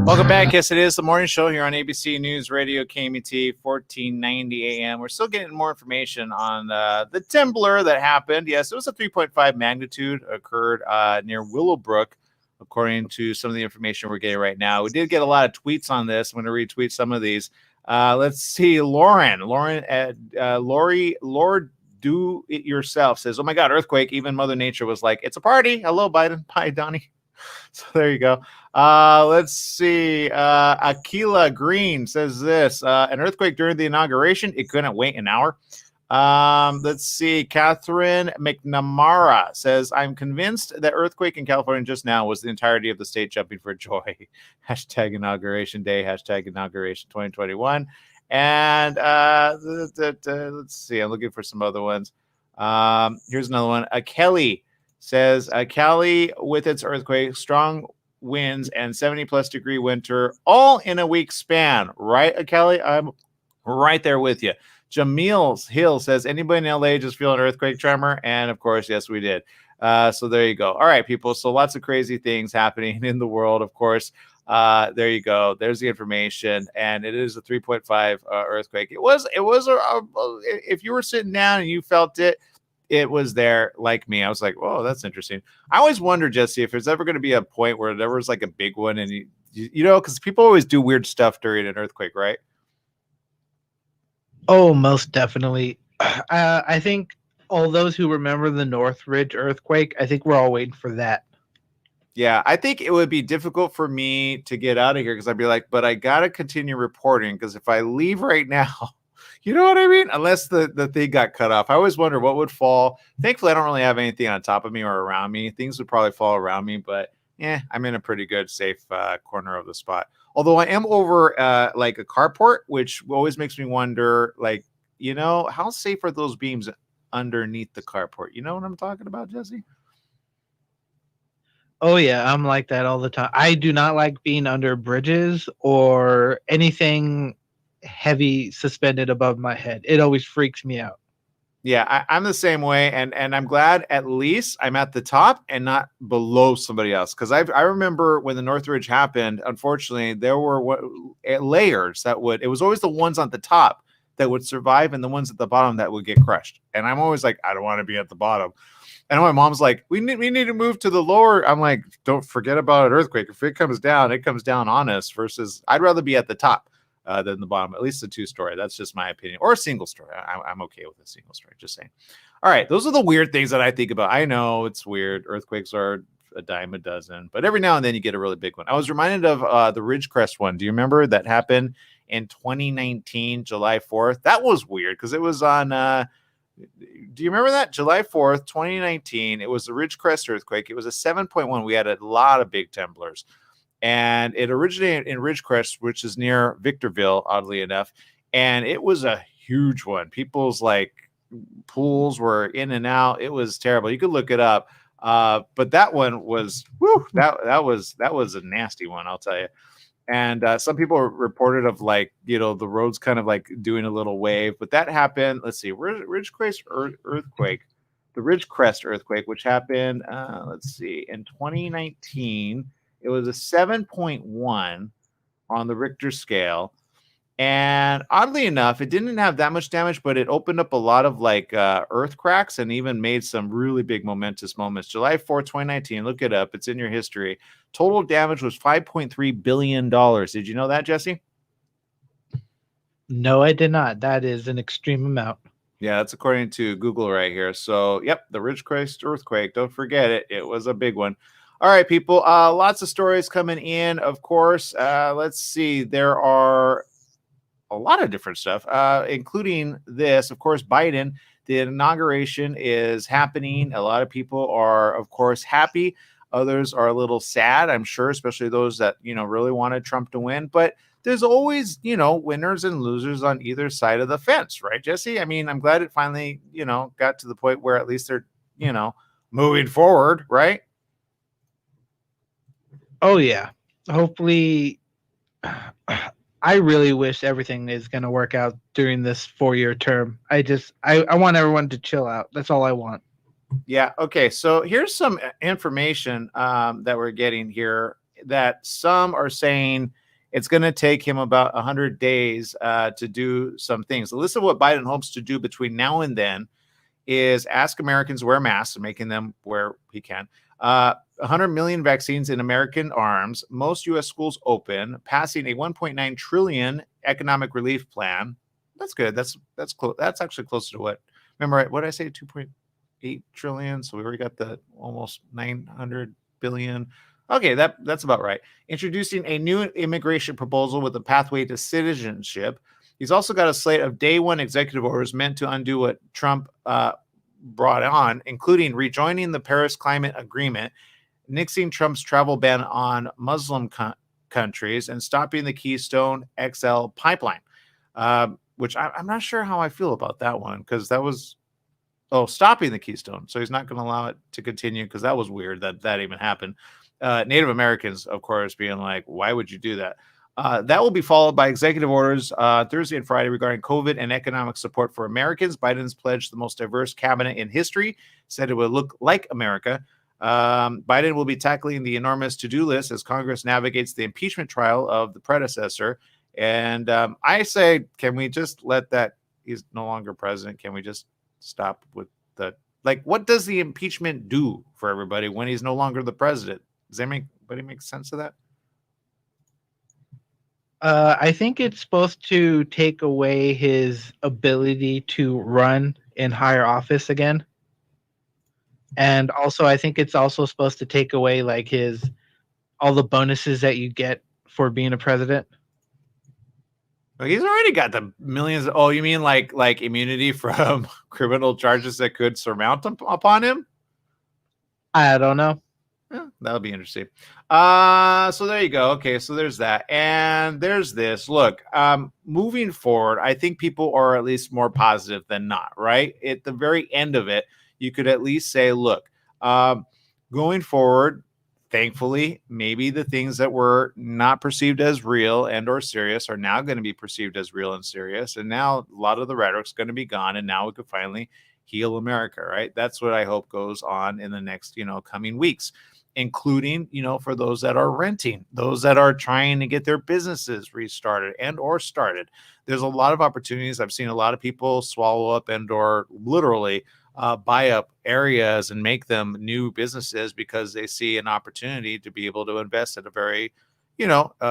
Welcome back. Yes, it is the morning show here on ABC News Radio KMET 1490 AM. We're still getting more information on the temblor that happened. Yes, it was a 3.5 magnitude occurred near Willowbrook, according to some of the information we're getting right now. We did get a lot of tweets on this. I'm going to retweet some of these. Let's see. Lauren at Lord Do It Yourself says, "Oh my God, earthquake. Even Mother Nature was like, it's a party. Hello, Biden. Bye, Donnie." So there you go. Let's see. Aquila Green says this, an earthquake during the inauguration. It couldn't wait an hour. Let's see. Catherine McNamara says, I'm convinced that earthquake in California just now was the entirety of the state jumping for joy. Hashtag inauguration day. Hashtag inauguration 2021. And let's see. I'm looking for some other ones. Here's another one. Kelly says, Cali with its earthquake, strong winds, and 70-plus degree winter, all in a week span. Right, Kelly? I'm right there with you. Jamil Hill says, anybody in LA just feel an earthquake tremor? And, of course, yes, we did. So there you go. All right, people. So lots of crazy things happening in the world, of course. There you go. There's the information. And it is a 3.5 earthquake. It was if you were sitting down and you felt it, it was there like me. I was like, whoa, that's interesting. I always wonder, Jesse, if there's ever going to be a point where there was like a big one and you know, because people always do weird stuff during an earthquake, right? Oh, most definitely. I think all those who remember the Northridge earthquake, I think we're all waiting for that. Yeah, I think it would be difficult for me to get out of here because I'd be like, but I got to continue reporting because if I leave right now, you know what I mean? Unless the thing got cut off. I always wonder what would fall. Thankfully, I don't really have anything on top of me or around me. Things would probably fall around me, but yeah, I'm in a pretty good, safe corner of the spot. Although I am over like a carport, which always makes me wonder, like, you know, how safe are those beams underneath the carport? You know what I'm talking about, Jesse? Oh, yeah, I'm like that all the time. I do not like being under bridges or anything heavy suspended above my head. It always freaks me out. Yeah, I'm the same way, and I'm glad at least I'm at the top and not below somebody else. Because I remember when the Northridge happened, unfortunately, there were layers that it was always the ones on the top that would survive and the ones at the bottom that would get crushed. And I'm always like, I don't want to be at the bottom. And my mom's like, we need to move to the lower. I'm like, don't forget about an earthquake. If it comes down on us versus I'd rather be at the top than the bottom, at least a 2-story. That's just my opinion. Or a single story. I'm okay with a single story, just saying. All right, those are the weird things that I think about. I know it's weird. Earthquakes are a dime a dozen. But every now and then you get a really big one. I was reminded of the Ridgecrest one. Do you remember that happened in 2019, July 4th? That was weird because it was on. Do you remember that? July 4th, 2019. It was the Ridgecrest earthquake. It was a 7.1. We had a lot of big temblors. And it originated in Ridgecrest, which is near Victorville, oddly enough. And it was a huge one. People's like pools were in and out. It was terrible. You could look it up. But that one was that was a nasty one, I'll tell you. And some people reported of like, the roads kind of like doing a little wave, but that happened. Let's see, Ridgecrest earthquake, the Ridgecrest earthquake, which happened, let's see, in 2019. It was a 7.1 on the Richter scale. And oddly enough, it didn't have that much damage, but it opened up a lot of like earth cracks and even made some really big momentous moments. July 4th, 2019, look it up. It's in your history. Total damage was $5.3 billion. Did you know that, Jesse? No, I did not. That is an extreme amount. Yeah, that's according to Google right here. So, yep, the Ridgecrest earthquake. Don't forget it. It was a big one. All right, people. Lots of stories coming in, of course. Let's see. There are a lot of different stuff, including this. Of course, Biden, the inauguration is happening. A lot of people are, of course, happy. Others are a little sad, I'm sure, especially those that, really wanted Trump to win. But there's always, winners and losers on either side of the fence, right, Jesse? I mean, I'm glad it finally, got to the point where at least they're, moving forward, right? Oh, yeah. Hopefully, I really wish everything is going to work out during this 4-year term. I want everyone to chill out. That's all I want. Yeah. Okay. So here's some information that we're getting here that some are saying it's going to take him about 100 days to do some things. The list of what Biden hopes to do between now and then is ask Americans to wear masks and making them where he can. 100 million vaccines in American arms, most U.S. schools open, passing a 1.9 trillion economic relief plan. That's good. That's close. That's actually close to what? Remember what did I say? 2.8 trillion. So we already got the almost 900 billion. Okay, that's about right. Introducing a new immigration proposal with a pathway to citizenship. He's also got a slate of day one executive orders meant to undo what Trump brought on, including rejoining the Paris Climate Agreement, nixing Trump's travel ban on Muslim countries, and stopping the Keystone XL pipeline, which I'm not sure how I feel about that one, because that was, stopping the Keystone. So he's not going to allow it to continue, because that was weird that even happened. Native Americans, of course, being like, why would you do that? That will be followed by executive orders Thursday and Friday regarding COVID and economic support for Americans. Biden's pledged the most diverse cabinet in history, said it would look like America. Biden will be tackling the enormous to-do list as Congress navigates the impeachment trial of the predecessor. And I say, can we just let that? He's no longer president. Can we just stop with what does the impeachment do for everybody when he's no longer the president? Does anybody make sense of that? I think it's supposed to take away his ability to run in higher office again. And also, I think it's also supposed to take away all the bonuses that you get for being a president. Well, he's already got the millions. Oh, you mean like immunity from criminal charges that could surmount upon him? I don't know. Yeah, that'll be interesting. So there you go. Okay, so there's that. And there's this. Look, moving forward, I think people are at least more positive than not, right? At the very end of it, you could at least say, look, going forward, thankfully, maybe the things that were not perceived as real and or serious are now going to be perceived as real and serious. And now a lot of the rhetoric's going to be gone. And now we could finally heal America, right? That's what I hope goes on in the next, coming weeks, including, for those that are renting, those that are trying to get their businesses restarted and or started. There's a lot of opportunities. I've seen a lot of people swallow up and or literally buy up areas and make them new businesses because they see an opportunity to be able to invest at a very,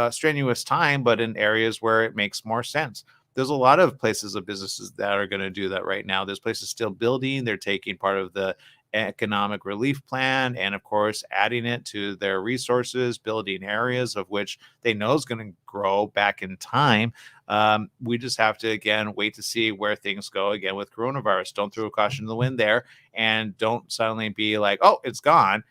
strenuous time, but in areas where it makes more sense. There's a lot of places of businesses that are going to do that right now. There's places still building. They're taking part of the economic relief plan, and of course adding it to their resources, building areas of which they know is going to grow back in time. We just have to, again, wait to see where things go again with coronavirus. Don't throw caution to the wind there, and don't suddenly be like, oh, it's gone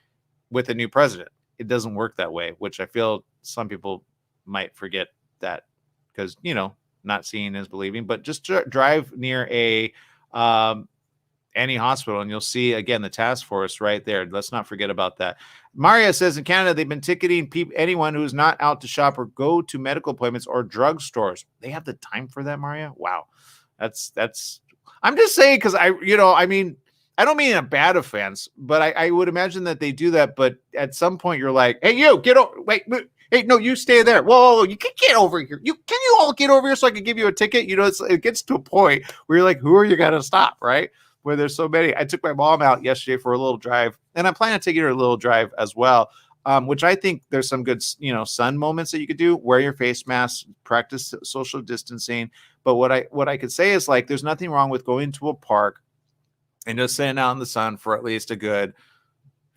with a new president. It doesn't work that way, which I feel some people might forget that, because, not seeing is believing. But just drive near any hospital and you'll see, again, the task force right there. Let's not forget about that. Maria says in Canada, they've been ticketing anyone who's not out to shop or go to medical appointments or drugstores. They have the time for that, Maria? Wow. That's I'm just saying, because I don't mean a bad offense, but I would imagine that they do that. But at some point you're like, hey, you get over, wait, hey, no, you stay there. Whoa, you can get over here. Can you all get over here so I can give you a ticket? It gets to a point where you're like, who are you going to stop, right? Where there's so many. I took my mom out yesterday for a little drive, and I'm planning to take her a little drive as well, which I think there's some good, sun moments that you could do. Wear your face mask, practice social distancing. But what I could say is, like, there's nothing wrong with going to a park and just sitting out in the sun for at least a good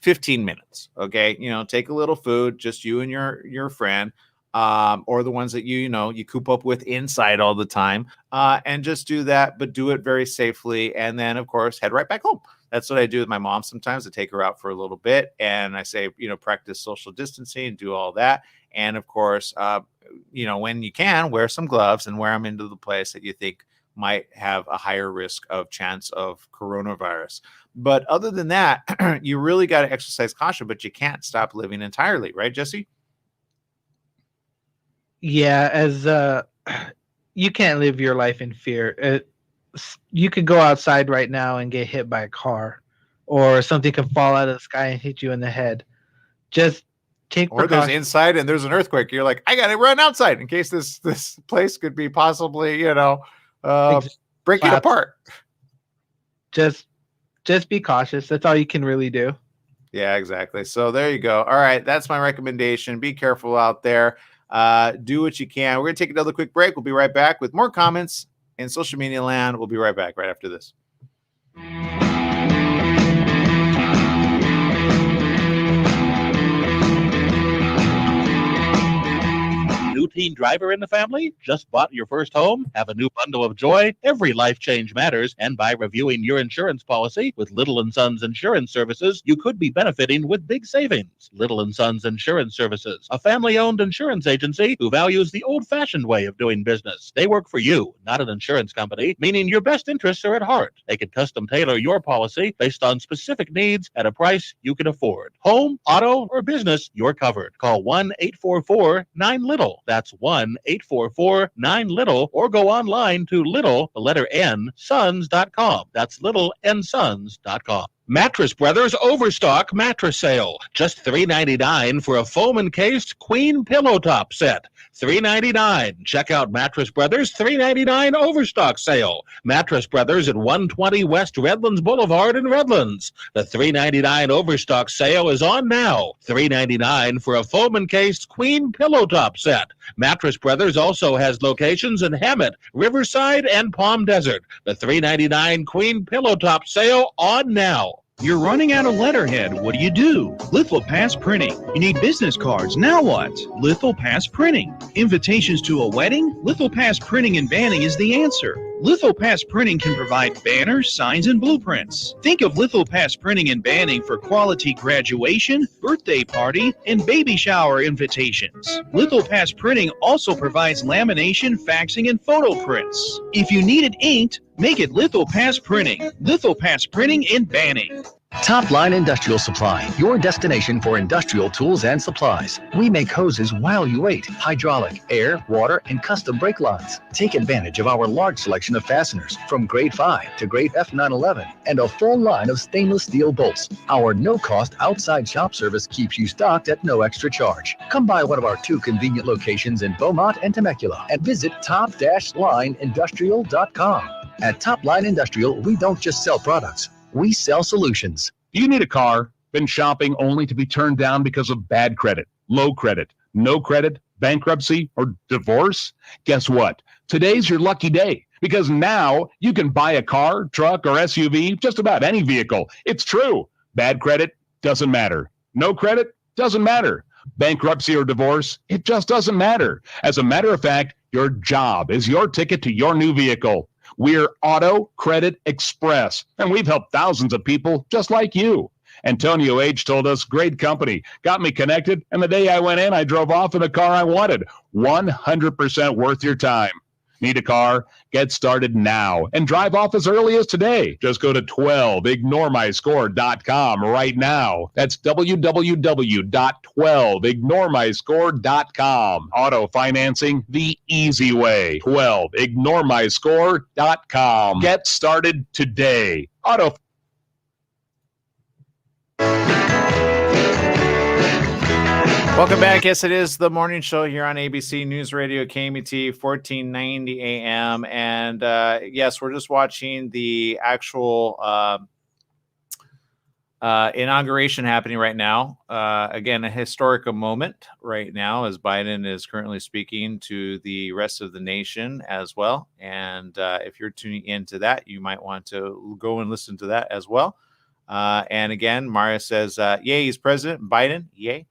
15 minutes. Okay. Take a little food, just you and your friend, or the ones that you coop up with inside all the time, and just do that, but do it very safely. And then, of course, head right back home. That's what I do with my mom sometimes. I take her out for a little bit, and I say, practice social distancing, do all that. And of course, when you can, wear some gloves and wear them into the place that you think might have a higher risk of chance of coronavirus. But other than that, you really got to exercise caution, but you can't stop living entirely, right, Jesse? Yeah, as you can't live your life in fear. You could go outside right now and get hit by a car, or something could fall out of the sky and hit you in the head. Just take precaution. Or there's inside and there's an earthquake. You're like, I got to run outside in case this place could be possibly, breaking apart. Just be cautious. That's all you can really do. Yeah, exactly. So there you go. All right, that's my recommendation. Be careful out there. Do what you can. We're going to take another quick break. We'll be right back with more comments in social media land. We'll be right back right after this. New teen driver in the family? Just bought your first home? Have a new bundle of joy? Every life change matters, and by reviewing your insurance policy with Little & Sons Insurance Services, you could be benefiting with big savings. Little & Sons Insurance Services, a family-owned insurance agency who values the old-fashioned way of doing business. They work for you, not an insurance company, meaning your best interests are at heart. They can custom tailor your policy based on specific needs at a price you can afford. Home, auto, or business, you're covered. Call 1-844-9-LITTLE. That's 1-844-9-LITTLE, or go online to little, the letter N, sons.com. That's littleandsons.com. Mattress Brothers Overstock Mattress Sale. Just $3.99 for a foam encased queen pillow top set. $3.99. Check out Mattress Brothers $3.99 Overstock Sale. Mattress Brothers at 120 West Redlands Boulevard in Redlands. The $3.99 Overstock Sale is on now. $3.99 for a foam encased queen pillow top set. Mattress Brothers also has locations in Hemet, Riverside, and Palm Desert. The $3.99 queen pillow top sale on now. You're running out of letterhead. What do? Lithopass Printing. You need business cards. Now what? Lithopass Printing. Invitations to a wedding? Lithopass Printing and Banning is the answer. Lithopass Printing can provide banners, signs, and blueprints. Think of Lithopass Printing and Banning for quality graduation, birthday party, and baby shower invitations. Lithopass Printing also provides lamination, faxing, and photo prints. If you need it inked, make it Lithopass Printing. Lithopass Printing and Banning. Top Line Industrial Supply, your destination for industrial tools and supplies. We make hoses while you wait, hydraulic, air, water, and custom brake lines. Take advantage of our large selection of fasteners from grade 5 to grade F911 and a full line of stainless steel bolts. Our no-cost outside shop service keeps you stocked at no extra charge. Come by one of our 2 convenient locations in Beaumont and Temecula and visit top-lineindustrial.com. At Top Line Industrial, we don't just sell products. We sell solutions. Do you need a car? Been shopping only to be turned down because of bad credit, low credit, no credit, bankruptcy, or divorce? Guess what? Today's your lucky day, because now you can buy a car, truck, or SUV, just about any vehicle. It's true. Bad credit doesn't matter. No credit doesn't matter. Bankruptcy or divorce, it just doesn't matter. As a matter of fact, your job is your ticket to your new vehicle. We're Auto Credit Express, and we've helped thousands of people just like you. Antonio H. told us, great company, got me connected, and the day I went in, I drove off in a car I wanted. 100% worth your time. Need a car? Get started now and drive off as early as today. Just go to 12ignoremyscore.com right now. That's www.12ignoremyscore.com. Auto financing the easy way. 12ignoremyscore.com. Get started today. Auto. Welcome back. Yes, it is the morning show here on ABC News Radio, KMET, 1490 AM. And yes, we're just watching the actual inauguration happening right now. Again, a historic moment right now as Biden is currently speaking to the rest of the nation as well. And if you're tuning into that, you might want to go and listen to that as well. And again, Maria says, yay, he's President Biden. Yay.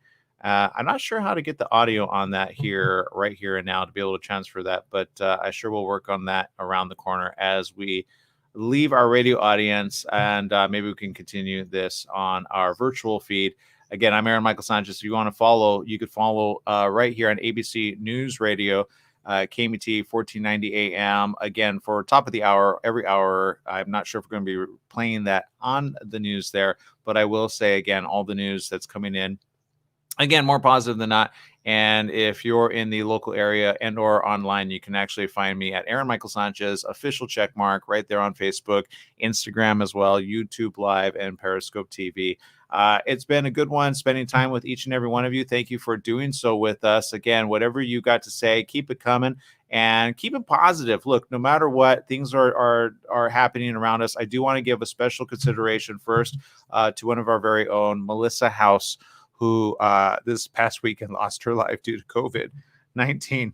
I'm not sure how to get the audio on that here, right here and now, to be able to transfer that, but I sure will work on that around the corner as we leave our radio audience, and maybe we can continue this on our virtual feed. Again, I'm Aaron Michael Sanchez. If you want to follow, you could follow right here on ABC News Radio, KMET 1490 AM. Again, for top of the hour, every hour. I'm not sure if we're going to be playing that on the news there, but I will say again, all the news that's coming in, again, more positive than not. And if you're in the local area and or online, you can actually find me at Aaron Michael Sanchez, official check mark right there on Facebook, Instagram as well, YouTube Live, and Periscope TV. It's been a good one spending time with each and every one of you. Thank you for doing so with us. Again, whatever you got to say, keep it coming and keep it positive. Look, no matter what, things are happening around us. I do want to give a special consideration first to one of our very own, Melissa House, who this past weekend lost her life due to COVID-19.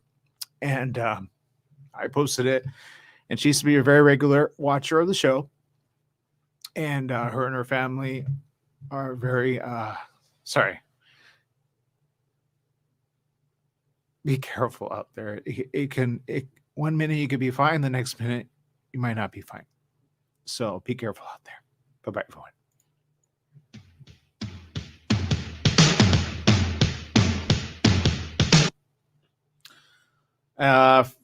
And I posted it, and she used to be a very regular watcher of the show. And her and her family are very, sorry. Be careful out there. One minute you could be fine, the next minute you might not be fine. So be careful out there. Bye-bye, everyone.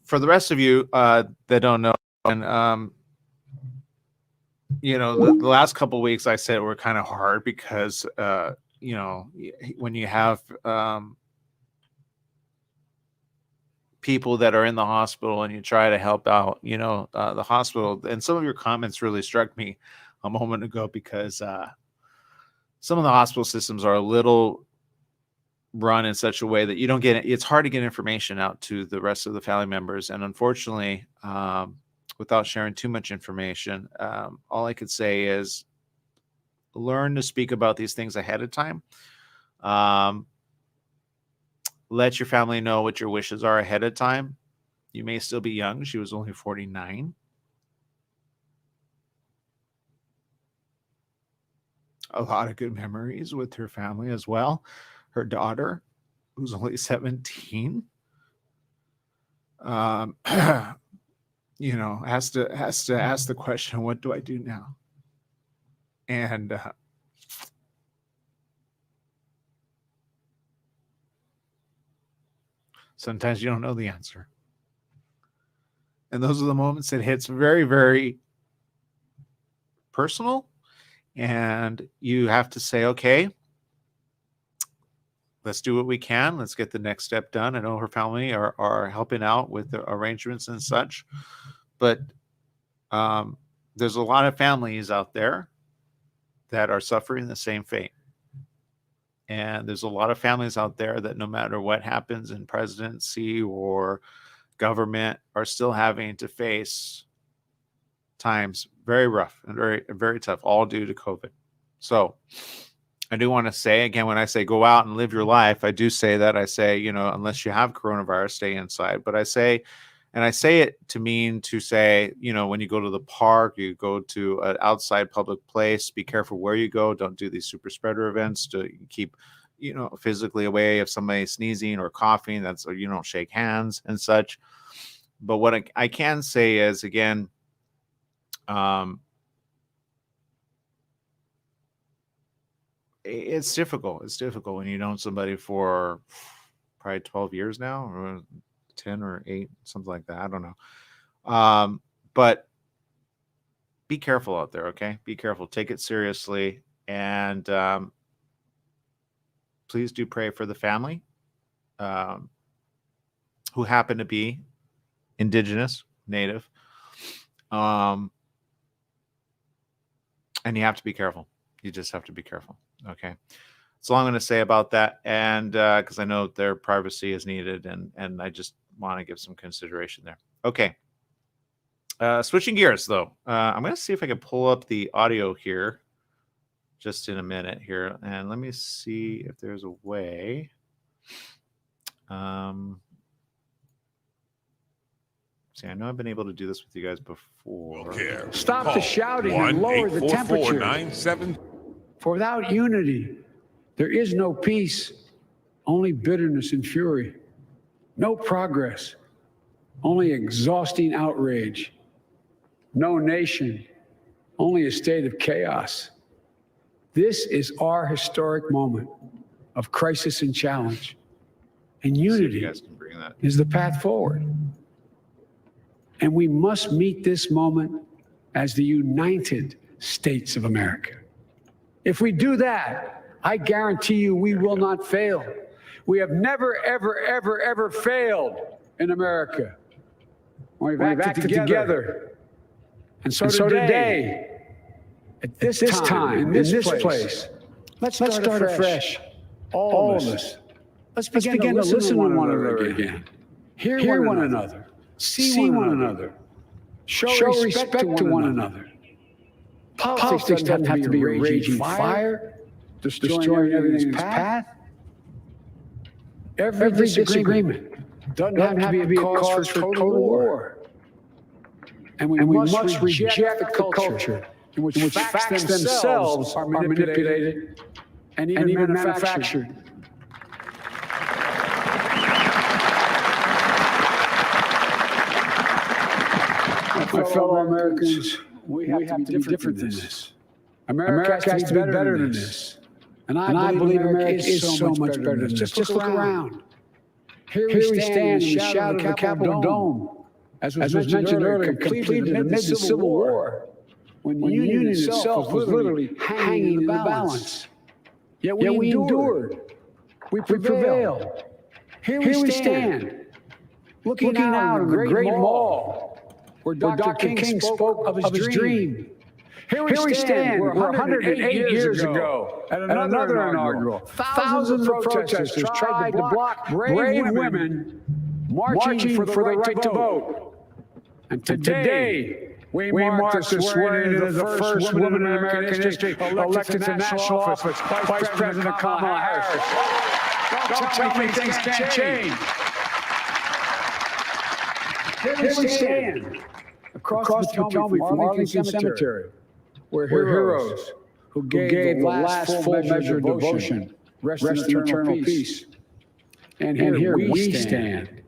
For the rest of you that don't know, and you know, the last couple of weeks I said were kind of hard because you know, when you have people that are in the hospital and you try to help out, you know, the hospital, and some of your comments really struck me a moment ago because some of the hospital systems are a little run in such a way that you don't get it. It's hard to get information out to the rest of the family members. And unfortunately, without sharing too much information, all I could say is learn to speak about these things ahead of time. Let your family know what your wishes are ahead of time. You may still be young. She was only 49. A lot of good memories with her family as well. Her daughter, who's only 17, you know, has to ask the question, what do I do now? And sometimes you don't know the answer. And those are the moments that hits very, very personal. And you have to say, okay, let's do what we can. Let's get the next step done. I know her family are helping out with the arrangements and such, but there's a lot of families out there that are suffering the same fate. And there's a lot of families out there that no matter what happens in presidency or government are still having to face times very rough and very, very tough, all due to COVID. So I do want to say, again, when I say go out and live your life, I do say that. I say, you know, unless you have coronavirus, stay inside. But I say, And I say it to mean to say, when you go to the park, you go to an outside public place, be careful where you go. Don't do these super spreader events to keep, physically away if somebody's sneezing or coughing. Or you don't shake hands and such. But what I can say is, again, it's difficult. It's difficult when you know somebody for probably 12 years now, or 10 or 8, something like that. I don't know. But be careful out there, okay? Be careful. Take it seriously. And please do pray for the family who happen to be indigenous, native. And you have to be careful. You just have to be careful. Okay. That's all I'm going to say about that. And because I know their privacy is needed, and I just want to give some consideration there. Okay. Switching gears, though. I'm going to see if I can pull up the audio here just in a minute here. And let me see if there's a way. See, I know I've been able to do this with you guys before. Stop the shouting and lower the temperature. For without unity, there is no peace, only bitterness and fury. No progress, only exhausting outrage. No nation, only a state of chaos. This is our historic moment of crisis and challenge. And unity is the path forward. And we must meet this moment as the United States of America. If we do that, I guarantee you we will not fail. We have never, ever, ever, ever failed in America. We've acted together. And so today, at this time, in this place, let's start afresh. All of us. Let's begin to listen to one another again. Hear one another. See one another. Show respect to one another. Politics doesn't have to be a raging fire, destroying everything's path. Every disagreement doesn't have to be a cause for total war. And we must reject the culture in which facts themselves are manipulated and even manufactured. My fellow Americans, we have to be different than this. America has to be better than this. And I believe America is so much better than this. Just look around. Here we stand in the shadow of the Capitol Dome, as was mentioned earlier, completed amid the Civil War, when the Union itself was literally hanging in the balance. Yet we endured. We prevailed. Here we stand, looking out on the Great Mall, where Dr. King spoke of his dream. Here we stand, where 108 years ago, at another inaugural, thousands of protesters tried to block brave women marching for the right to vote. And today, we mark the swearing in as the first woman in American history elected to national office, Vice President Kamala Harris. Don't tell me things can't change. Here we stand, across the Potomac from Arlington Cemetery, where heroes who gave the last full measure of devotion rest in eternal peace. And here we stand,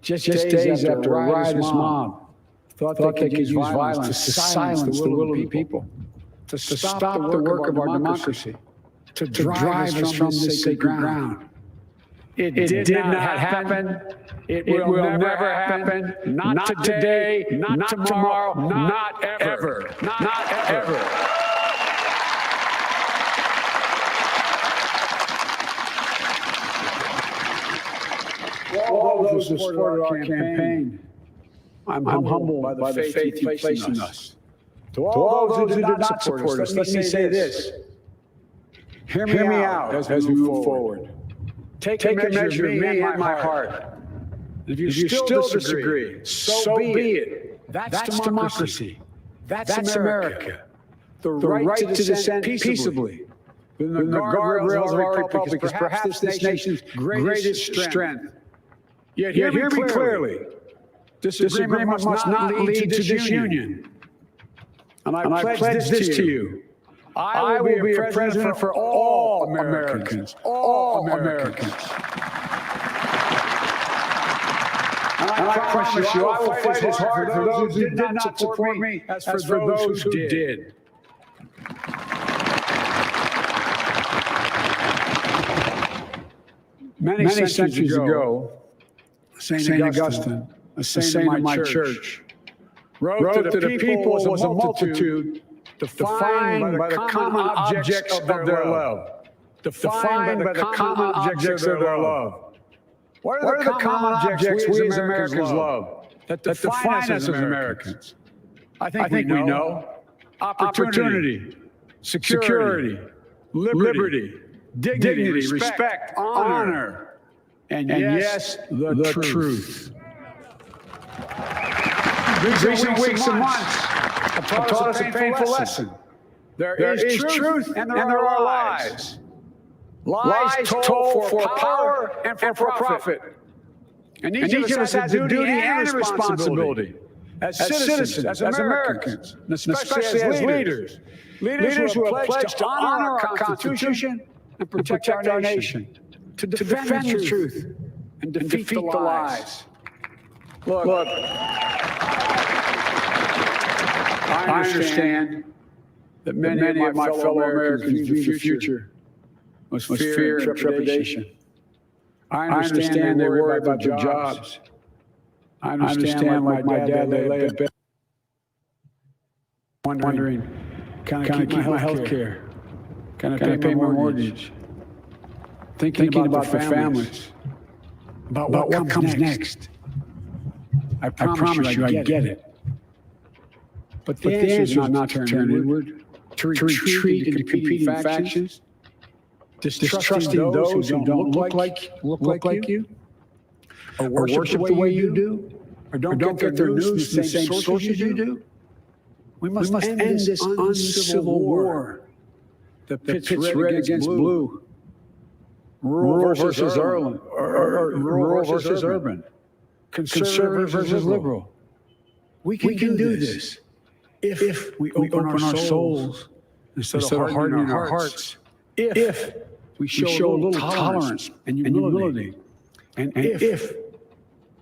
just days after a riotous mob thought they could use violence to silence the will of the people, to stop the work of our democracy, to drive us from this sacred ground. It did not happen. It will never happen. Not today, not tomorrow, not ever. Not ever. All those who supported our campaign, I'm humbled by the faith you place in us. To all those who did not support us, let me say this. Hear me out as we move forward. Take a measure of me and my heart. If you still disagree, so be it. That's democracy. That's America. The right to dissent peaceably within the guardrails of our republic is perhaps this nation's greatest strength. Yet hear me clearly. Disagreement must not lead to disunion. And I pledge this to you. I will be a president for all Americans. All Americans. And I promise you, I will fight as hard for those who did not support me as for those who did. Many centuries ago, St. Augustine, a saint of my church, wrote that the people was a multitude defined by the common objects of their love. Defined by the common objects of their love. What are the common objects we as Americans love that define us as Americans? I think we know. Opportunity, security, liberty, dignity, respect, honor, and yes, the truth. Recent weeks and months have taught us a painful lesson. There is truth and there are lies. Lies told for power and for profit. And each of us has a duty and a responsibility as citizens, as Americans, and especially as leaders. Leaders who have pledged to honor our Constitution and protect our nation, to defend the truth and defeat the lies. Look, I understand that many of my fellow Americans view the future with fear and trepidation. I understand they worry about their jobs. I understand, like my dad, they lay in bed wondering, can I keep my health care? Can I pay my mortgage? Thinking about their families, about what comes next. I promise you, I get it. But the answer is not to turn inward, to retreat into competing factions, distrusting those who don't look like you, or worship the way you do, or don't get their news from the same sources you do. We must end this uncivil war that pits red against blue, rural versus urban, conservative versus liberal. We can do this if we open our souls instead of hardening our hearts. If we show a little tolerance and humility, and if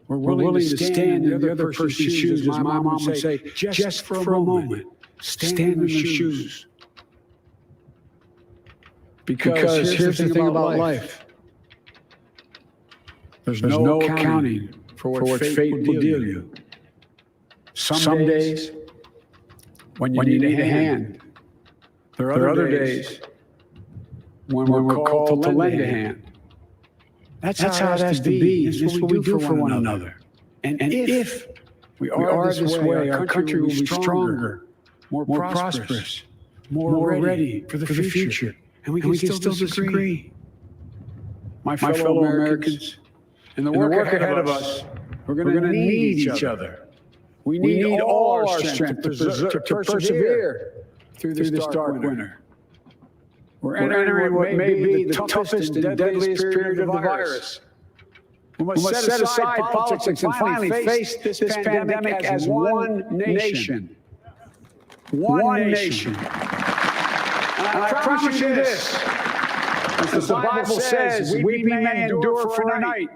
we're willing to stand in the other person's shoes, as my mom would say, just for a moment, stand in their shoes. Because here's the thing about life. There's no accounting for what fate will deal you. Some days, when you need a hand. There are other days when we're called to lend a hand. That's how it has to be. It's what we do for one another. And if we are this way, our country will be stronger, more prosperous, more ready for the future. And we can still disagree. My fellow Americans, in the work ahead of us, we're going to need each other. We need all our strength to persevere through this dark winter. We're entering what may be the toughest and deadliest period of the virus. We must set aside politics and finally face this pandemic as one nation. One nation. And I promise you this, as the Bible says, weeping may endure for a night,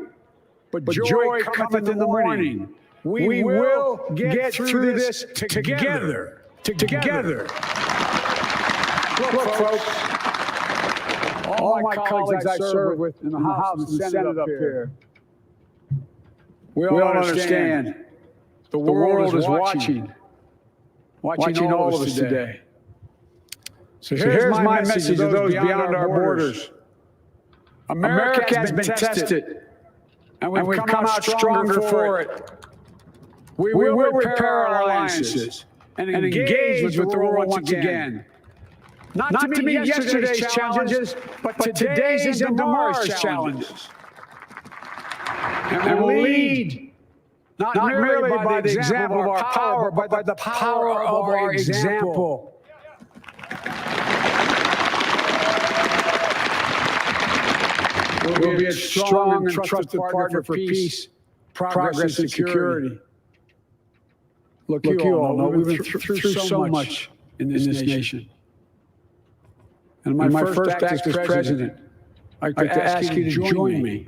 but joy cometh in the morning. We will get through this together. Together. Look, folks, all my colleagues I serve with in the House and the Senate up here, we all understand the world is watching all of us today. So here's my message to those beyond our borders. America has been tested, and we've come out stronger for it. We will repair our alliances and engage with the world once again. Not to meet yesterday's challenges, but today's and tomorrow's challenges. And we'll lead, not merely by the example of our power, but by the power of our example. We'll be a strong and trusted partner for peace, progress, and security. Look, you all know we've been through so much in this nation. And my first act as president, I'd like to ask you to join me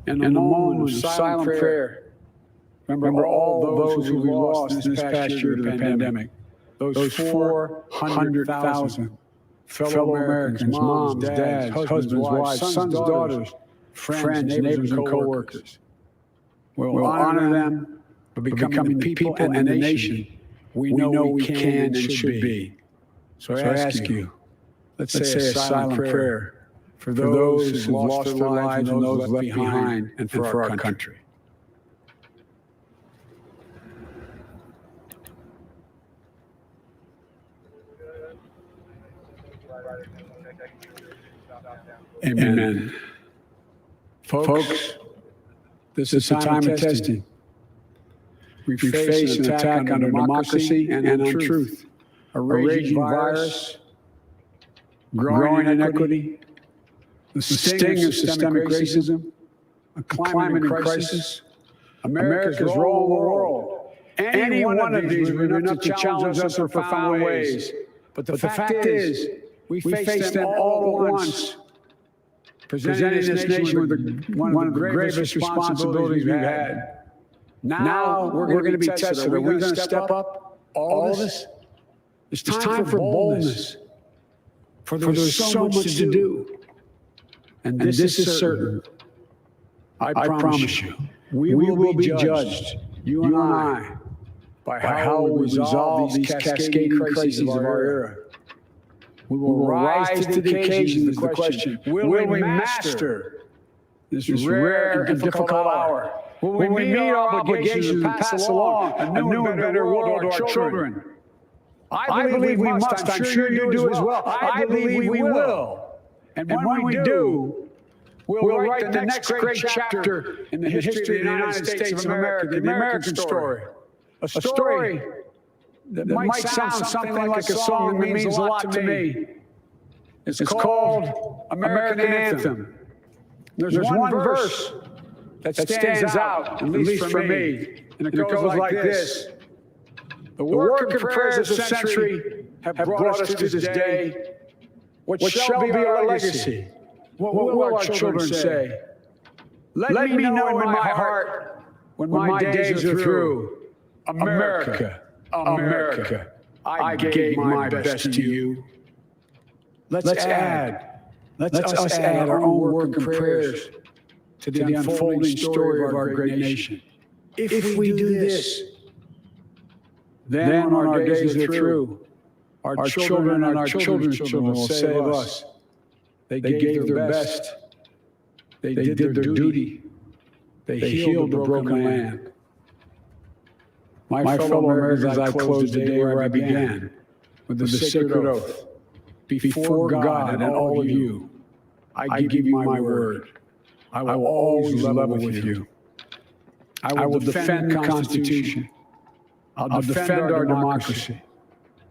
in a moment of silent prayer. Remember all those who we lost this past year to the pandemic. Those 400,000 fellow Americans, moms, dads, husbands, wives, sons, daughters, friends, neighbors, and co-workers. We'll honor them by becoming the people and the nation we know we can and should be. So I ask you, let's say a silent prayer for those who've lost their lives and those left behind, and for our country. Amen. Folks, this is a time of testing. We face an attack on democracy and on truth, a raging virus, growing inequity, the sting of systemic racism, a climate crisis, America's role in the world. Any one of these would be enough to challenge us in profound ways. But the fact is, we face them all at once, presenting this nation with one of the gravest responsibilities we've had. Now we're going to be tested. Are we going to step up all of this? It's time for boldness. For there's so much to do. And this is certain. I promise you, we will be judged, you and I, by how we resolve these cascading crises of our era. We will rise to the occasion is the question. Will we master this rare and difficult hour? Will we meet our obligations and pass along a new and better world to our children? I believe we must. I'm sure you do as well. I believe we will. And when we do, we'll write the next great chapter in the history of the United States of America, the American story. A story that might sound something like a song that means a lot to me. It's called American Anthem. There's one verse that stands out, at least for me, and it goes like this. The work and prayers of the century have brought us to this day. What shall be our legacy? What will our children say? Let me know in my heart when my days are through. America, America, I gave my best to you. Let's us add our own work and prayers to the unfolding story of our great nation. If we do this, then when our days are through, our children and our children's children will say of us, they gave their best, they did their duty, they healed the broken land. My fellow Americans, I close the day where I began, with the sacred oath. Before God and all of you, I give you my word. I will always level with you. I will defend the Constitution. I'll defend our democracy.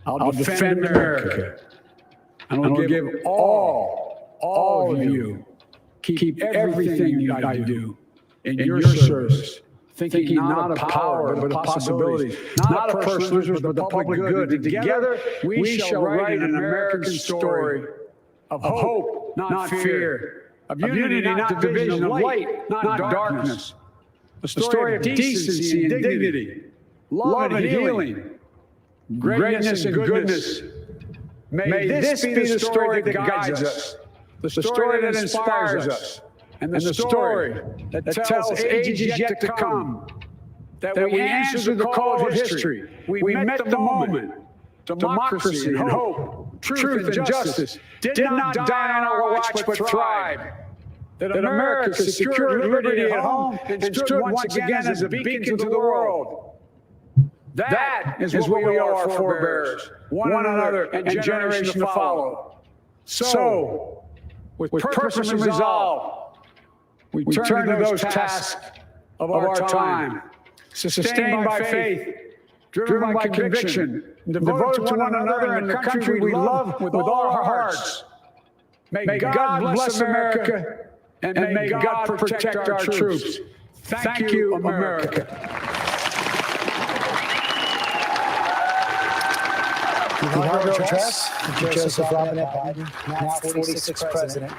I'll defend America. And I'll give all of you, keep everything I do in your service. Thinking not of power, but of possibilities. Not of personal, but the public good. And together, we shall write an American story of hope, not fear. Of unity, not division. Of light, not darkness. A story of decency and dignity. Love and healing. Greatness and goodness. May this be the story that guides us. The story that inspires us. And the story that tells ages yet to come that we answered the call of history. We met the moment. Democracy and hope, truth and justice did not die on our watch but thrived. That America secured liberty at home and stood once again as a beacon to the world. That is what we owe our forebears, one another and generations to follow. So, with purpose and resolve, we turn to those tasks of our time, sustained by faith, driven by conviction, and devoted to one another and the country we love with all our hearts. May God bless America, and may God protect our troops. Thank you, America. The inaugural address of Joseph Robinette Biden, now 46th President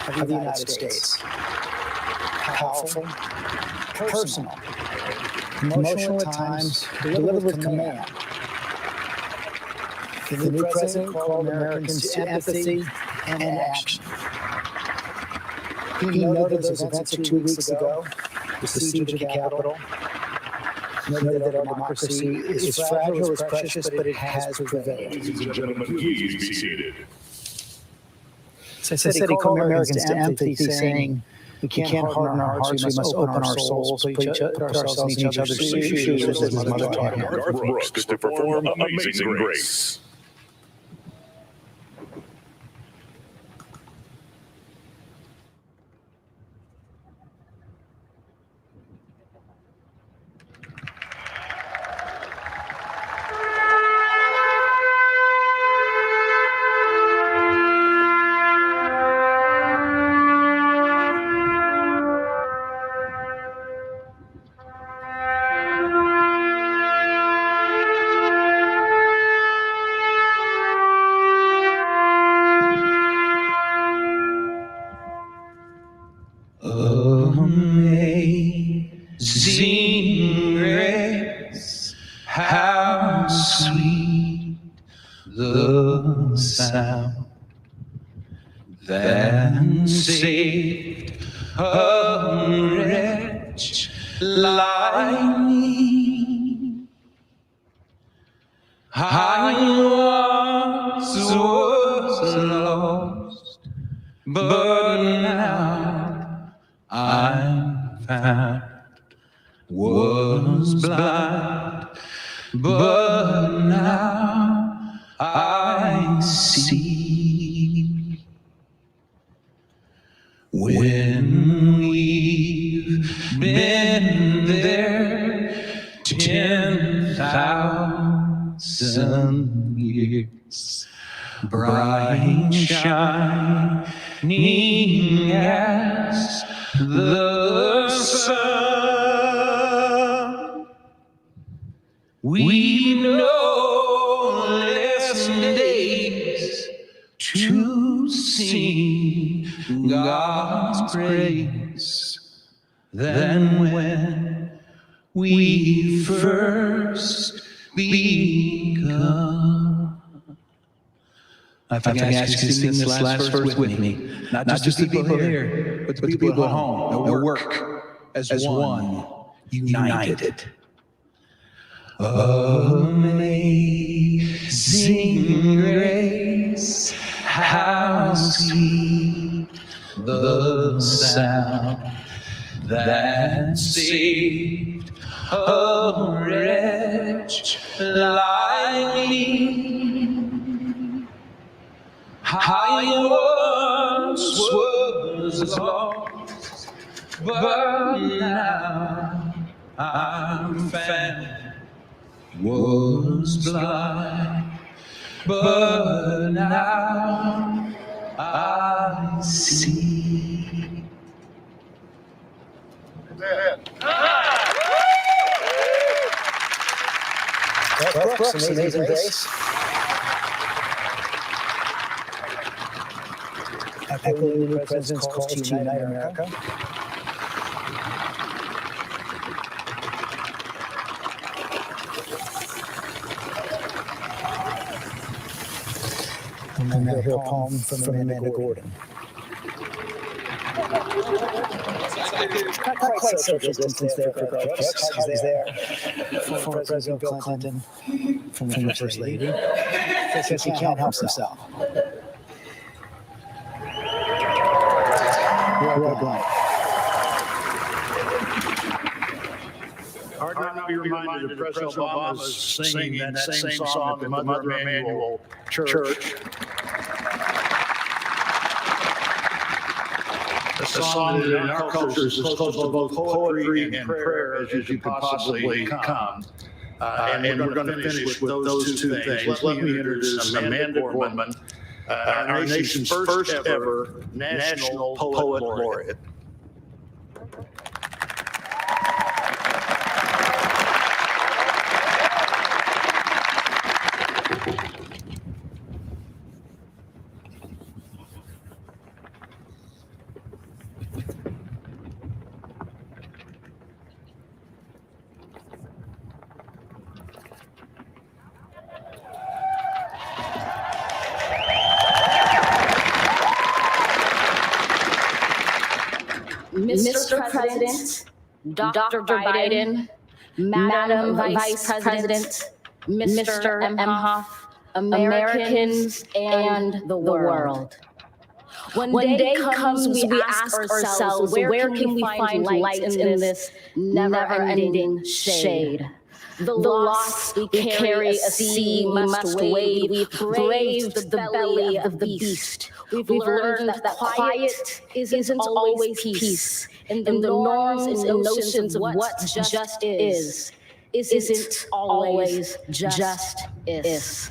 of the United States. Powerful, personal, emotional at times, delivered with command. The new president called Americans to empathy and action. He noted those events of 2 weeks ago, the siege of the Capitol, noted that our democracy is fragile, is precious, but it has prevailed. Ladies and gentlemen, please be seated. So he called Americans to empathy, saying, we can't harden our hearts, we must open our souls, put ourselves in each other's shoes, as his mother taught him. Garth Brooks to perform Amazing Grace. Amazing grace, how sweet the sound that saved a wretch like me. I once was lost, but now I'm found. Was blind, but now I see. When we've been there 10,000 years, bright shining as the sun, we know less days to sing God's praise than when we first begun. If I can ask you to sing this last verse with me, not just the people here, but the people at home, that work as one, united. Amazing grace, how sweet the sound that saved a wretch like me. I once was lost, but now I'm found. Was blind, but now I see. Garth Brooks, Amazing Grace. Echoing the new president's calls to unite America. And now hear a poem from Amanda Gordon. Not quite social distance there for Garth Brooks. I was there. Former President Bill Clinton, from the First Lady, says he can't help himself. Roy Blunt. Hard not to be reminded of President Obama's singing that same song at the Mother Emanuel Church. A song that in our culture is as close to both poetry and prayer as you could possibly come. And we're going to finish with those two things. Let me introduce Amanda Gorman, our nation's first ever National Poet Laureate. President, Dr. Biden, Madam Vice President, Mr. Emhoff, Americans, and the world. When day comes, we ask ourselves, where can we find light in this never-ending shade? The loss we carry, a sea we must wade. We've braved the belly of the beast. We've learned that quiet isn't always peace. And the norms and notions of what just isn't always just is.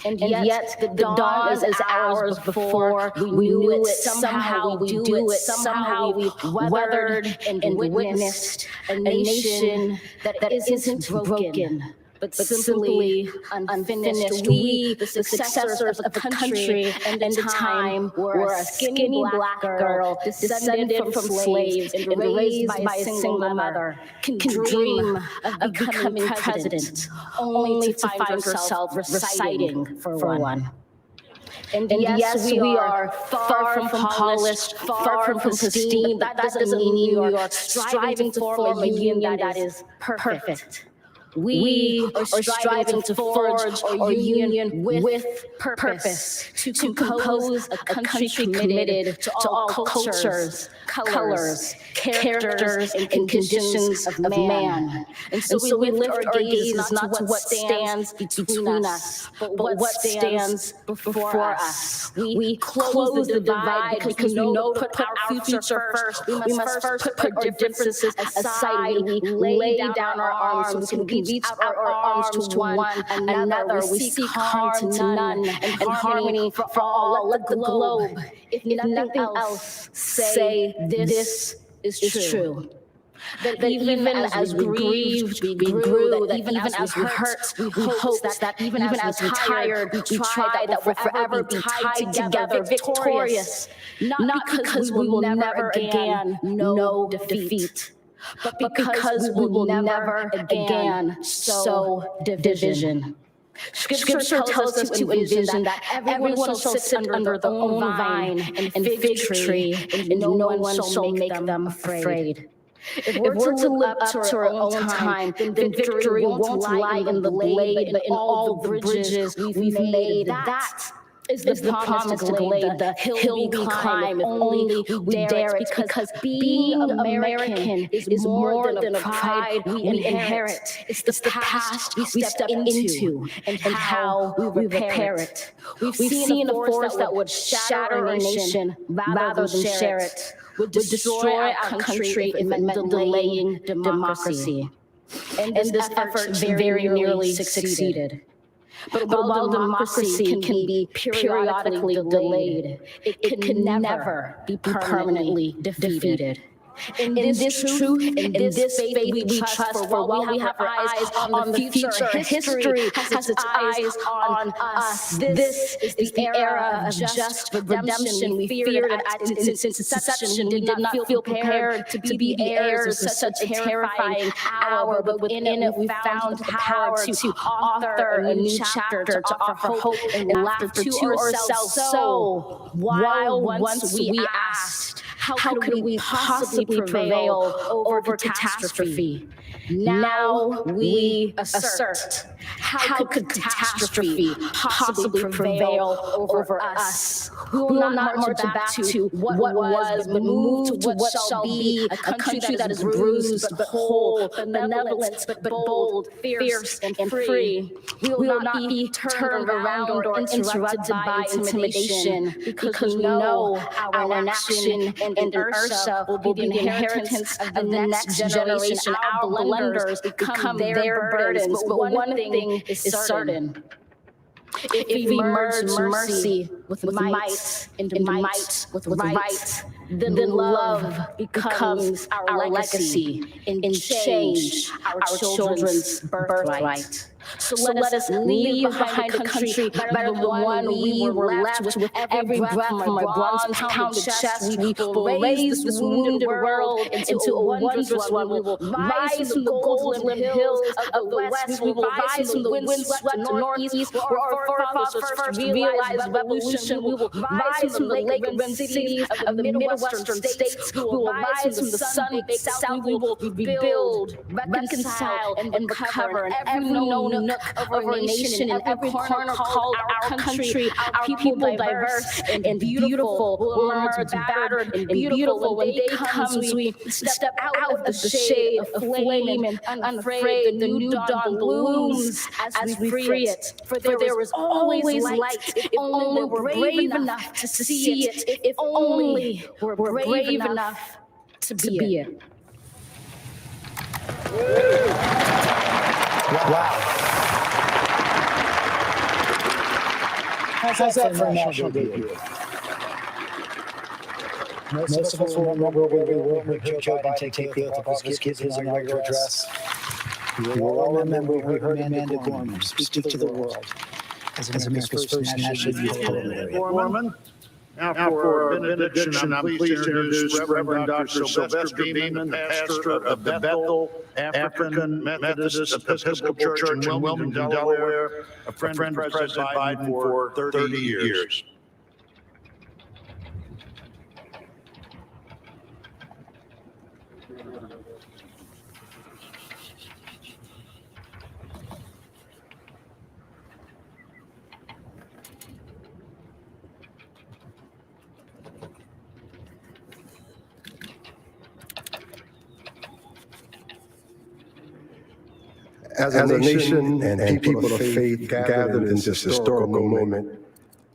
And yet the dawn is hours before we knew it, somehow we do it, somehow we weathered and witnessed a nation that isn't broken, but simply unfinished. We, the successors of the country and the time, were a skinny black girl descended from slaves and raised by a single mother, can dream of becoming president, only to find herself reciting for one. And yes, we are far from polished, far from pristine, but that doesn't mean we are striving to form a union that is perfect. We are striving to forge a union with purpose, to compose a country committed to all cultures, colors, characters, and conditions of man. And so we lift our gaze not to what stands between us, but what stands before us. We close the divide because we know to put our future first. We must first put our differences aside. We lay down our arms. We reach out our arms to one another. We seek harm to none and harmony for all. Let the globe, if nothing else, say this is true. That even as we grieved, we grew. That even as we hurt, we hoped. That even as we tired, we tried. That we'll forever be tied together, victorious. Not because we will never again know defeat, but because we will never again sow division. Scripture tells us to envision that everyone shall sit under their own vine and fig tree, and no one shall make them afraid. If we're to live up to our own time, then victory won't lie in the blade, but in all the bridges we've made. That is the promise to glade, the hill we climb, if only we dare it, because being American is more than a pride we inherit. It's the past we step into and how we repair it. We've seen a force that would shatter a nation rather than share it, would destroy our country if it meant delaying democracy. And this effort very nearly succeeded. But while democracy can be periodically delayed, it can never be permanently defeated. In this truth, in this faith we trust, for while we have our eyes on the future, history has its eyes on us. This is the era of just redemption. We feared at its inception. We did not feel prepared to be the heirs of such a terrifying hour, but within it we found the power to author a new chapter, to offer hope and laughter to ourselves. So, while once we asked, how could we possibly prevail over catastrophe? Now we assert, how could catastrophe possibly prevail over us? We will not march back to what was, but move to what shall be, a country that is bruised but whole, benevolent but bold, fierce and free. We will not be turned around or interrupted by intimidation, because we know our action and inertia will be the inheritance of the next generation. Our blunders become their burdens, but one thing is certain. If we merge mercy with might, and might with right, then love becomes our legacy, and change our children's birthright. So let us leave behind a country better than the one we were left with. Every breath from my bronze-pounded chest, we will raise this wounded world into a wondrous one. We will rise from the gold-limbed hills of the west. We will rise from the wind-swept northeast, where our forefathers first realized revolution. We will rise from the lake-rimmed cities of the Midwestern states. We will rise from the sun-baked south. We will rebuild, reconcile, and recover in every known nook of our nation, in every corner called our country. Our people, diverse and beautiful, will emerge battered and beautiful. When day comes, we step out of the shade of flame and unafraid. The new dawn blooms as we free it. For there is always light, if only we're brave enough to see it. If only we're brave enough to be it. Wow. How's that for a national debut? Most of us will remember when we heard Joe Biden take the oath of his inaugural address. We will all remember when we heard Amanda Gorman speak to the world as America's first national youth poet. Now for a benediction, I'm pleased to introduce Reverend Dr. Sylvester Beeman, the pastor of the Bethel African Methodist Episcopal Church in Wilmington, Delaware, a friend of President Biden for 30 years. As a nation and people of faith gathered in this historical moment,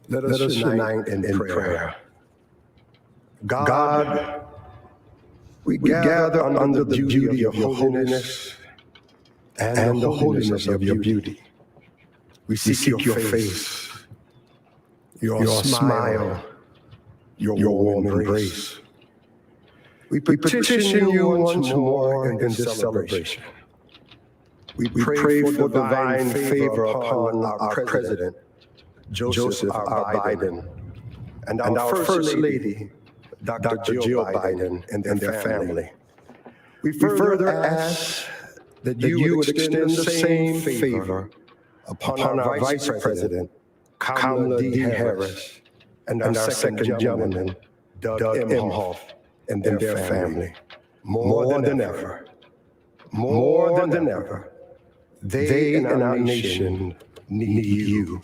let us unite in prayer. God, we gather under the beauty of your holiness and the holiness of your beauty. We seek your face, your smile, your warm embrace. We petition you once more in this celebration. We pray for divine favor upon our President, Joseph R. Biden, and our First Lady, Dr. Jill Biden, and their family. We further ask that you would extend the same favor upon our Vice President, Kamala D. Harris, and our Second Gentleman, Doug Emhoff, and their family. More than ever, they and our nation need you.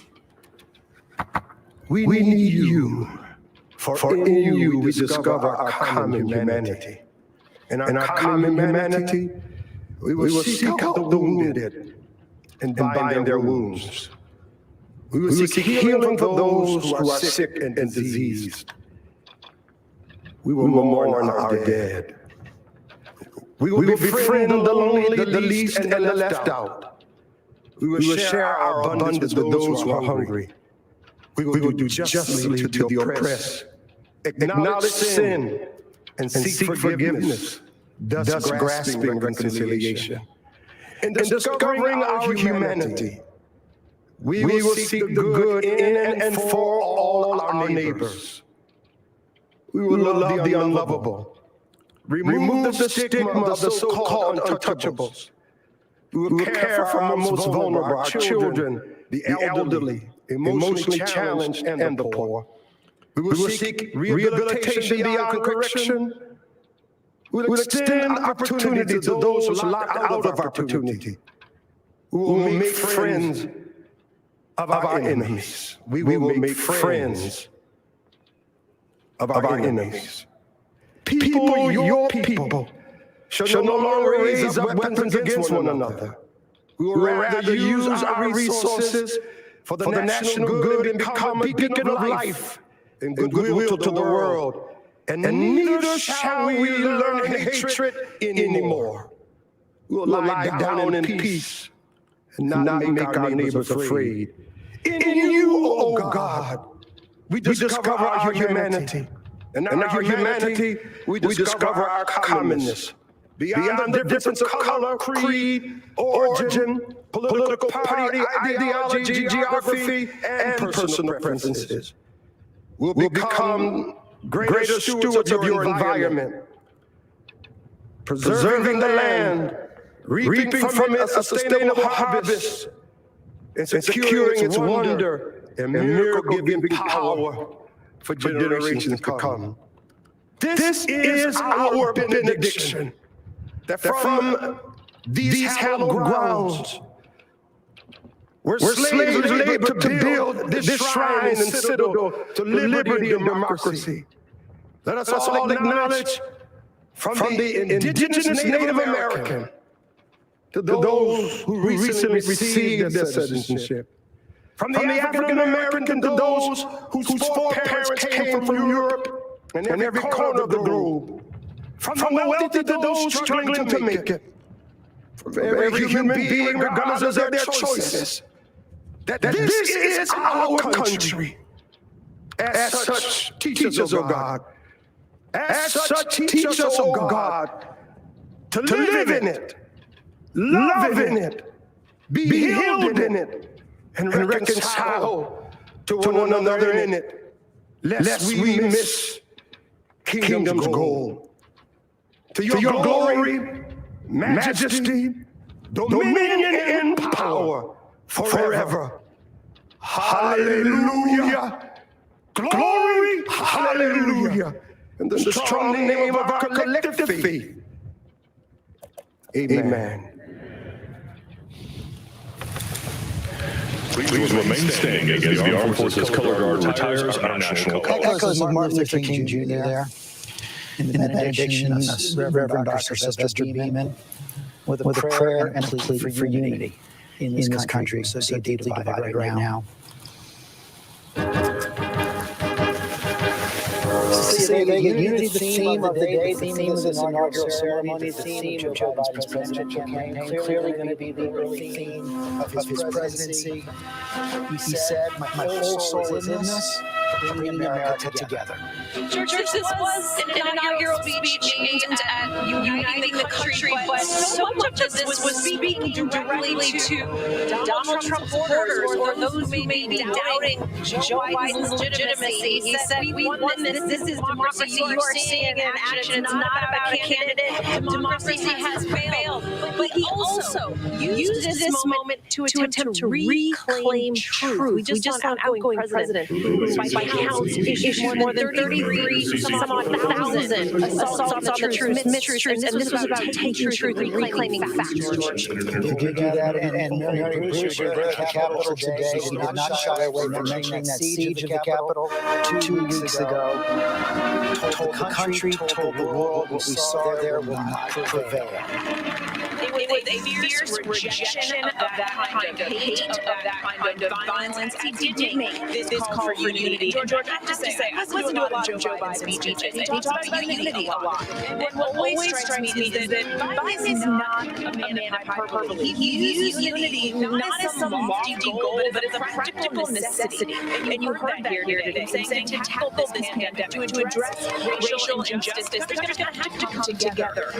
We need you, for in you we discover our common humanity. In our common humanity, we will seek out the wounded and bind their wounds. We will seek healing for those who are sick and diseased. We will mourn our dead. We will befriend the lonely, the least, and the left out. We will share our abundance with those who are hungry. We will do justly to the oppressed, acknowledge sin, and seek forgiveness, thus grasping reconciliation. In discovering our humanity, we will seek the good in and for all our neighbors. We will love the unlovable, remove the stigma of the so-called untouchables. We will care for our most vulnerable, our children, the elderly, emotionally challenged, and the poor. We will seek rehabilitation beyond correction. We will extend opportunity to those locked out of opportunity. We will make friends of our enemies. We will make friends of our enemies. People, your people, shall no longer raise up weapons against one another. We will rather use our resources for the national good and become a beacon of life and goodwill to the world. And neither shall we learn hatred anymore. We will lie down in peace and not make our neighbors afraid. In you, O God, we discover our humanity. And in our humanity, we discover our commonness. beyond the difference of color, creed, origin, political party, ideology, geography, and personal preferences. We'll become greater stewards of your environment, preserving the land, reaping from it a sustainable harvest, and securing its wonder and miracle-giving power for generations to come. This is our benediction, that from these hallowed grounds, where slaves labored to build this shrine and citadel to liberty and democracy, let us all acknowledge from the indigenous Native American to those who recently received their citizenship, from the African American to those whose foreparents came from Europe and every corner of the globe, from the wealthy to those struggling to make it, from every human being regardless of their choices, that this is our country. As such, teach us, O God. As such, teach us, O God, to live in it, love in it, be healed in it, and reconcile to one another in it, lest we miss kingdom's goal. To your glory, majesty, dominion, and power forever. Hallelujah. Glory, hallelujah. In the strong name of our collective faith. Amen. Please remain standing as the Armed Forces Color Guard retires our national colors. Echoes of Martin Luther King Jr. there. In the benediction of Reverend Dr. Sylvester Beeman, with a prayer and a plea for unity in this country so deeply divided right now. Unity, the theme of the day, the theme of this inaugural ceremony, the theme of Joe Biden's presidential campaign, clearly going to be the early theme of his presidency. He said, my whole soul is in this, bringing America together. George, this was an inaugural speech aimed at uniting the country, but so much of this was speaking directly to Donald Trump's supporters or those who may be doubting Joe Biden's legitimacy. He said, we won this. This is democracy. You are seeing it in action. It's not about a candidate. Democracy has failed. But he also used this moment to attempt to reclaim truth. We just saw an outgoing president who, by counts, issued more than 33 some odd thousand assaults on the truth, mistruths, and this was about taking truth and reclaiming facts, George. You did that, and Mary Bruce, you were there at the Capitol today. You did not shy away from mentioning that siege of the Capitol 2 weeks ago. Told the country, told the world, what we saw there will not prevail. It was a fierce rejection of that kind of hate, of that kind of violence. He did make this call for unity. George, I have to say, I listened to a lot of Joe Biden's speeches, and he talks about unity a lot. And what always strikes me is that Biden is not a man of hyperbole. He uses unity not as some lofty goal, but as a practical necessity. And you heard that here today, saying to tackle this pandemic, to address racial injustice, there's going to have to come together.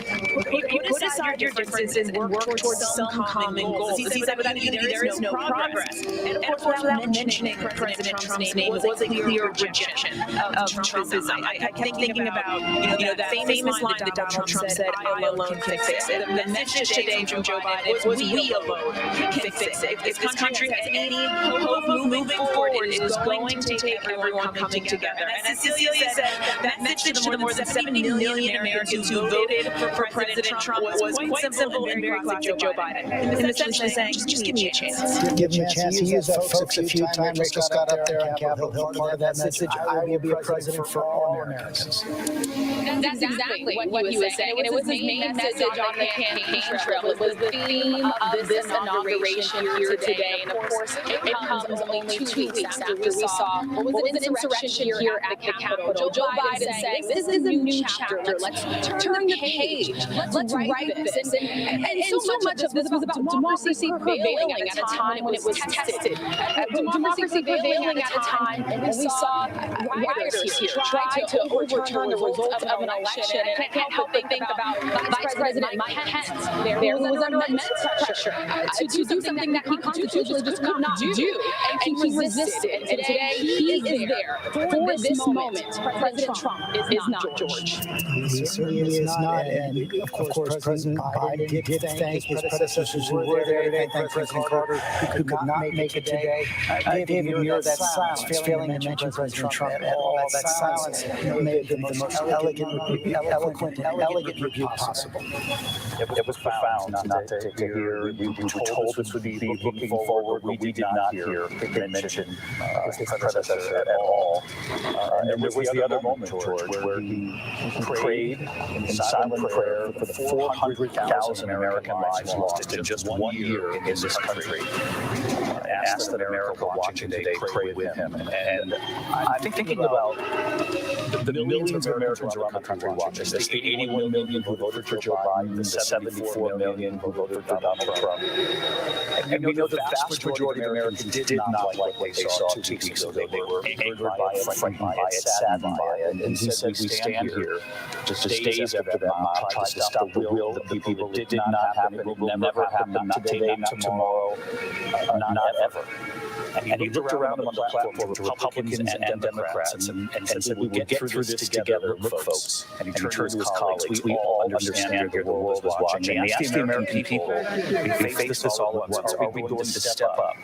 Put aside your differences and work towards some common goals. He said without unity, there is no progress. And of course, without mentioning President Trump's name, it was a clear rejection of Trumpism. I kept thinking about, that famous line that Donald Trump said, I alone can fix it. The message today from Joe Biden was we alone can fix it. If this country has any hope of moving forward, it is going to take everyone coming together. And as Cecilia said, that message to the more than 70 million Americans who voted for President Trump was quite simple and very classic Joe Biden. And essentially saying, just give me a chance. Give me a chance. He used that folks a few times. Rachel got up there on Capitol Hill. Part of that message, I will be a president for all Americans. That's exactly what he was saying. And it was his main message on the campaign trail. It was the theme of this inauguration here today. And of course, it comes only 2 weeks after we saw what was an insurrection here at the Capitol. Joe Biden saying, this is a new chapter. Let's turn the page. Let's write this. And so much of this was about democracy prevailing at a time when it was tested. Democracy prevailing at a time when we saw rioters here try to overturn the results of an election. And I can't help but think about Vice President Mike Pence, who was under immense pressure to do something that he constitutionally just could not do. And he resisted. And today he is there for this moment. President Trump is not George. He certainly is not. And of course, President Biden did thank his predecessors who were there today. Thank President Carter, who could not make it today. David Muir, that silence, failing to mention President Trump at all, that silence made the most eloquent and elegant rebuke possible. It was profound not to hear. We were told this would be looking forward, but we did not hear him mention his predecessor at all. And there was the other moment, George, where he prayed in silent prayer for the 400,000 American lives lost in just 1 year in this country. Asked that America watching today pray with him. And I'm thinking about the millions of Americans around the country watching this, the 81 million who voted for Joe Biden, the 74 million who voted for Donald Trump. And we know the vast majority of Americans did not like what they saw 2 weeks ago. They were angered by it, frightened by it, saddened by it. And he said, we stand here just days after that mob tried to stop the will of the people. It did not happen. It will never happen. Not today, not tomorrow, not ever. And he looked around on the platform to Republicans and Democrats and said, we will get through this together, look, folks. And he turned to his colleagues. We all understand here the world is watching. And he asked the American people, we face this all at once. Are we going to step up?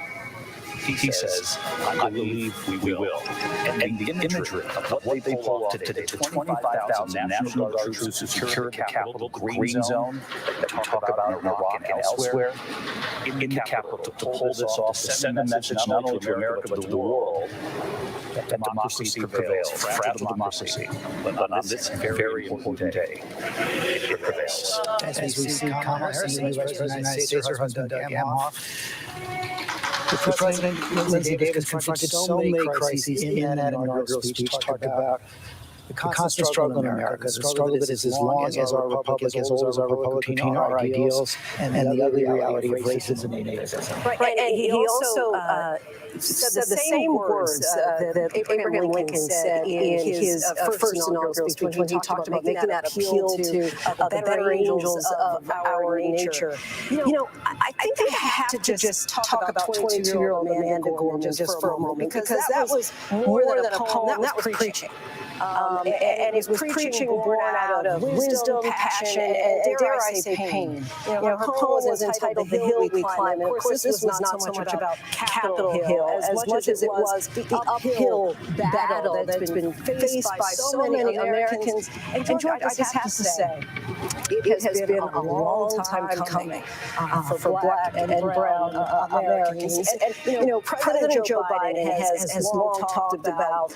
He says, I believe we will. And the imagery of what they pulled off today, the 25,000 National Guard troops who secured the Capitol green zone that we talk about in Iraq and elsewhere, in the Capitol, to pull this off, to send a message not only to America but to the world that democracy prevails, fragile democracy. But on this very important day, it prevails. As we see Kamala Harris, the Vice President of the United States, her husband Doug Emhoff, the President, Lindsay Davis, confronted so many crises in that inaugural speech, talked about the constant struggle in America, the struggle that is as long as our republic, as old as our republic, between our ideals and the ugly reality of racism and nativism. Right, and he also said the same words that Abraham Lincoln said in his first inaugural speech when he talked about making that appeal to the better angels of our nature. You know, I think I have to just talk about 22-year-old Amanda Gorman just for a moment, because that was more than a poem, that was preaching. And it was preaching born out of wisdom, passion, and dare I say pain. You know, her poem was entitled "The Hill We Climb," and of course, this was not so much about Capitol Hill as much as it was the uphill battle that's been faced by so many Americans. And George, I just have to say, it has been a long time coming for Black and brown Americans. And you know, President Joe Biden has long talked about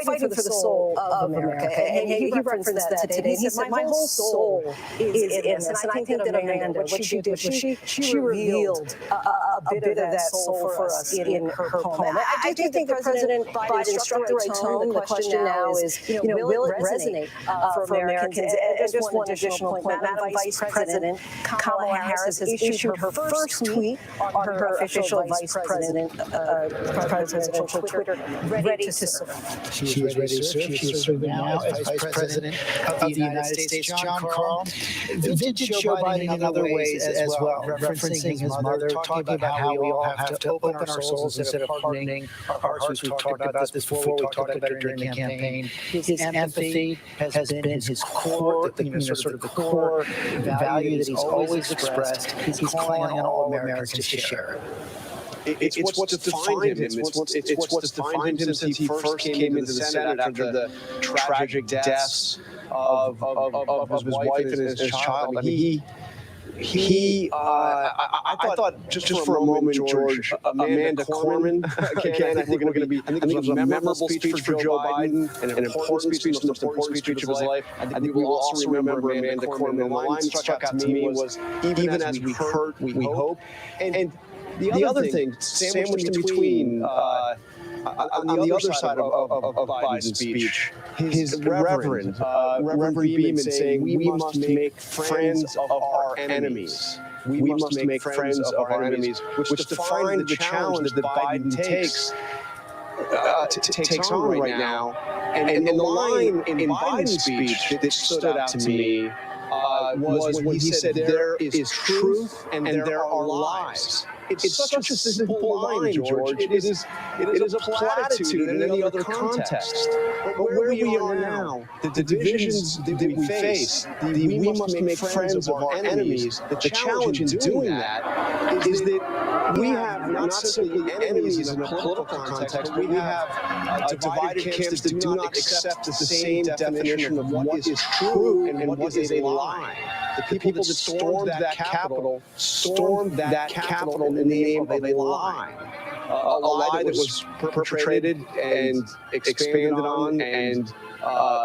fighting for the soul of America, and he referenced that today. He said, "My whole soul is in this." And I think that Amanda, what she did was she revealed a bit of that soul for us in her poem. I do think that President Biden struck the right tone. The question now is, will it resonate for Americans? And just one additional point: Madam Vice President Kamala Harris has issued her first tweet on her official Vice President presidential Twitter, ready to serve. She is ready to serve. She is serving now as Vice President of the United States. John Carl, vintage Joe Biden in other ways as well, referencing his mother, talking about how we all have to open our souls instead of hardening our hearts. We've talked about this before. We talked about it during the campaign. His empathy has been his core, sort of the core value that he's always expressed. He's calling on all Americans to share it. It's what's defined him. It's what's defined him since he first came into the Senate after the tragic deaths of his wife and his child. I mean, I thought just for a moment, George, Amanda Corman, again, I think it was a memorable speech for Joe Biden, an important speech, the most important speech of his life. I think we will also remember Amanda Corman. The line that struck out to me was, even as we hurt, we hope. And the other thing, sandwiched in between on the other side of Biden's speech, his Reverend Beeman saying, we must make friends of our enemies. We must make friends of our enemies, which defined the challenge that Biden takes on right now. And the line in Biden's speech that stood out to me was when he said, there is truth and there are lies. It's such a simple line, George. It is a platitude in any other context. But where we are now, the divisions that we face, we must make friends of our enemies. The challenge in doing that is that we have not simply enemies in a political context, we have divided camps that do not accept the same definition of what is true and what is a lie. The people that stormed that Capitol in the name of a lie. A lie that was perpetrated and expanded on and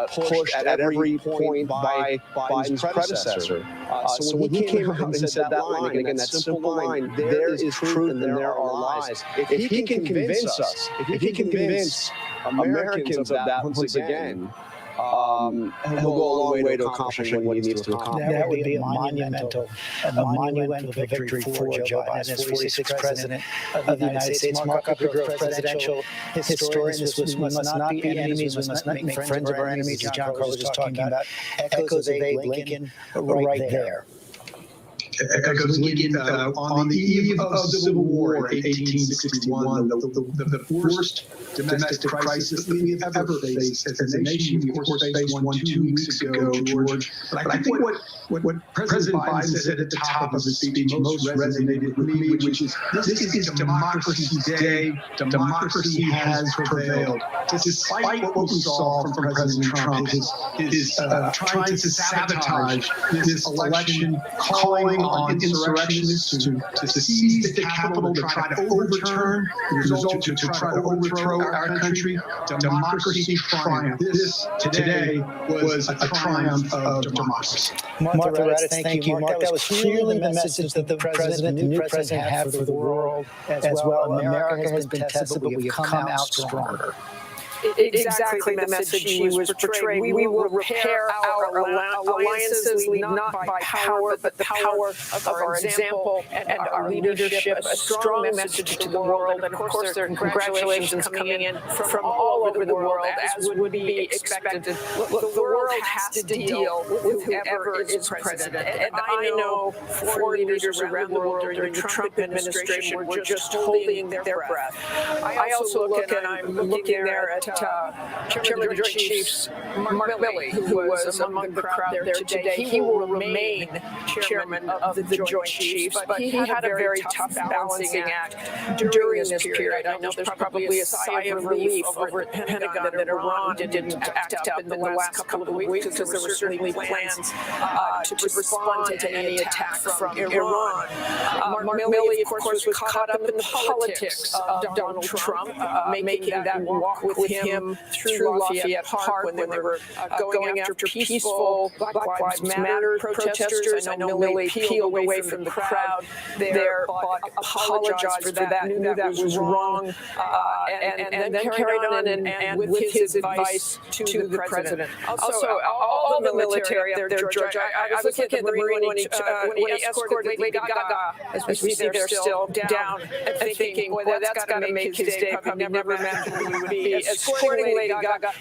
pushed at every point by Biden's predecessor. So when he came out and said that line, and again, that simple line, there is truth and there are lies. If he can convince us, if he can convince Americans of that once again, he'll go a long way to accomplishing what he needs to accomplish. That would be a monumental victory for Joe Biden as 46th president of the United States. Mark Zuckerberg, presidential historian, we must not be enemies, we must not make friends of our enemies, as John Carlos was talking about. Echoes of Abe Lincoln right there. Echoes Lincoln on the eve of the Civil War in 1861, the worst domestic crisis that we have ever faced as a nation. We, of course, faced one 2 weeks ago, George. But I think what President Biden said at the top of his speech most resonated with me, which is, this is democracy's day. Democracy has prevailed. Despite what we saw from President Trump, his trying to sabotage this election, calling on insurrectionists to seize the Capitol, to try to overturn the result, to try to overthrow our country. Democracy triumphed. This today was a triumph of democracy. Martha Raddatz, thank you. Mark, that was clearly the message that the new president had for the world as well. America has been tested, but we have come out stronger. Exactly the message she was portraying. We will repair our alliances, lead not by power, but the power of our example and our leadership. A strong message to the world. And of course, there are congratulations coming in from all over the world, as would be expected. The world has to deal with whoever is president. And I know foreign leaders around the world during the Trump administration were just holding their breath. I also look, and I'm looking there at Chairman of the Joint Chiefs, Mark Milley, who was among the crowd there today. He will remain chairman of the Joint Chiefs, but he had a very tough balancing act during this period. I know there's probably a sigh of relief over at the Pentagon that Iran didn't act up in the last couple of weeks, because there were certainly plans to respond to any attack from Iran. Mark Milley, of course, was caught up in the politics of Donald Trump, making that walk with him through Lafayette Park when they were going after peaceful Black Lives Matter protesters. I know Milley peeled away from the crowd there, but apologized for that, knew that was wrong, and then carried on and with his advice to the president. Also, all the military up there, George. I was looking at the Marine when he escorted Lady Gaga, as we see there still down, and thinking, boy, that's got to make his day. Probably never imagined we would be escorting Lady Gaga.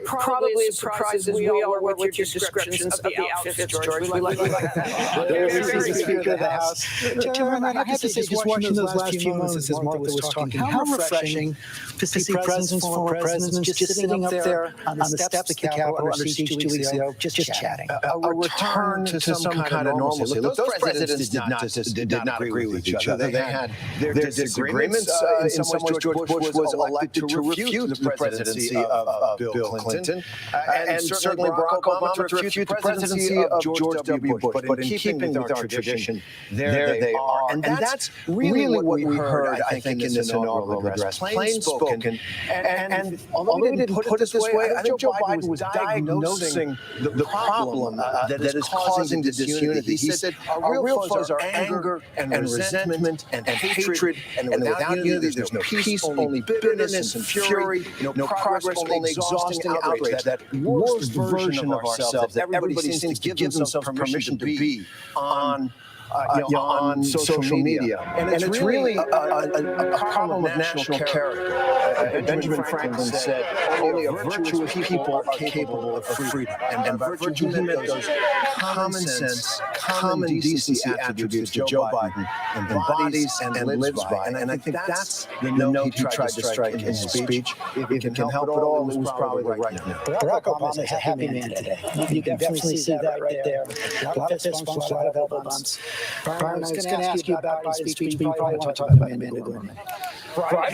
Probably as surprised as we all were with your descriptions of the outfits, George. We like that. There's the Speaker of the House. Chairman, I have to say, just watching those last few moments as Martha was talking, how refreshing to see presidents, former presidents, just sitting up there on the steps of the Capitol under siege 2 weeks ago, just chatting. A return to some kind of normalcy. Look, those presidents did not agree with each other. They had their disagreements. In some ways, George Bush was elected to refute the presidency of Bill Clinton. and certainly Barack Obama to refute the presidency of George W. Bush. But in keeping with our tradition, there they are. And that's really what we heard, I think, in this inaugural address. Plain spoken. And although he didn't put it this way, I think Joe Biden was diagnosing the problem that is causing the disunity. He said, our real foes are anger and resentment and hatred, and without unity, there's no peace, only bitterness and fury, no progress, only exhausting outrage, that worst version of ourselves that everybody seems to give themselves permission to be on social media. And it's really a problem of national character. Benjamin Franklin said, only a virtuous people are capable of freedom. And by virtue he meant those common sense, common decency attributes that Joe Biden embodies and lives by. And I think that's the note he tried to strike in his speech. If it can help at all, it was probably right now. Barack Obama is a happy man today. You can definitely see that right there. A lot of fist bumps, a lot of elbow bumps. Byron, I was going to ask you about Biden's speech, but you probably want to talk about Amanda Gorman. Right.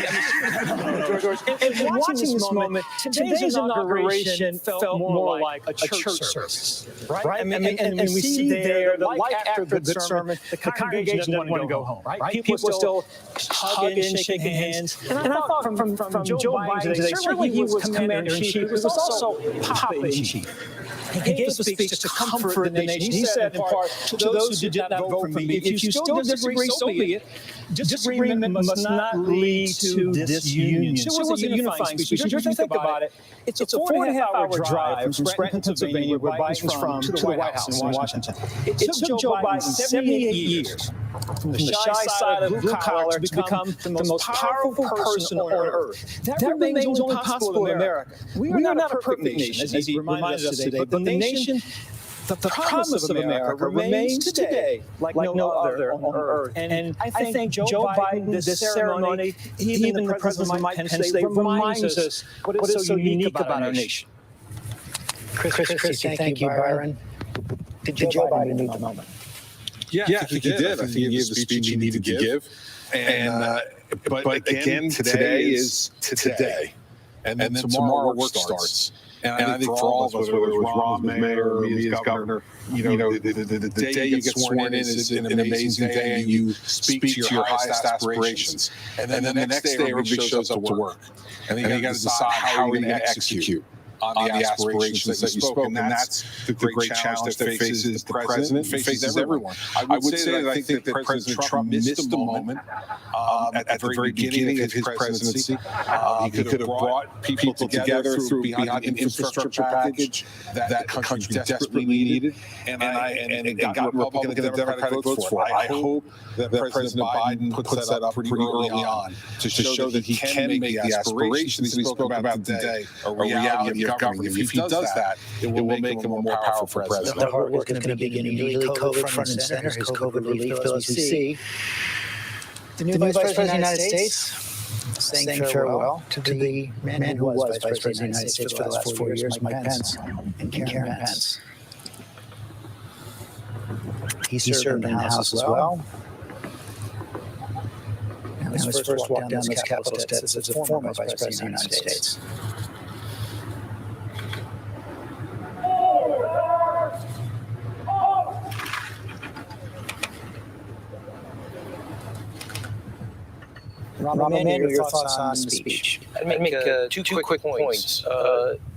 And watching this moment, today's inauguration felt more like a church service. Right? And we see there that, like after a good sermon, the congregation doesn't want to go home. Right? People are still hugging, shaking hands. And I thought from Joe Biden today, certainly he was commander-in-chief, he was also papa-in-chief. He gave a speech to comfort the nation. He said, in part, to those who did not vote for me, if you still disagree, so be it. Disagreement must not lead to disunion. So it was a unifying speech. Just think about it. It's a 4.5-hour drive from Scranton, Pennsylvania, where Biden's from, to the White House in Washington. It took Joe Biden 78 years from the shy side of blue collar to become the most powerful person on earth. That remains only possible in America. We are not a perfect nation, as he reminded us today, but the nation, the promise of America remains today like no other on earth. And I think Joe Biden, this ceremony, even the President Mike Pence, they reminds us what is so unique about our nation. Christie, thank you, Byron. Did Joe Biden need the moment? Yeah, I think he did. I think he gave the speech he needed to give. And but again, today is today. And then tomorrow work starts. And I think for all of us, whether it was Ron as mayor or me as governor, the day you get sworn in is an amazing day, and you speak to your highest aspirations. And then the next day, everybody shows up to work. And then you got to decide how you're going to execute on the aspirations that you spoke. And that's the great challenge that faces the president, faces everyone. I would say that I think that President Trump missed the moment at the very beginning of his presidency. He could have brought people together through behind an infrastructure package that the country desperately needed, and got Republican and Democratic votes for it. I hope that President Biden puts that up pretty early on to show that he can make the aspirations that he spoke about today a reality of government. If he does that, it will make him a more powerful president. The hard work is going to begin immediately. COVID front and center, his COVID relief bill, as we see. The new Vice President of the United States saying farewell to the man who was Vice President of the United States for the last 4 years, Mike Pence, and Karen Pence. He served in the House as well. And his first walk down those Capitol steps as a former Vice President of the United States. Rob, your thoughts on the speech? I'd make two quick points.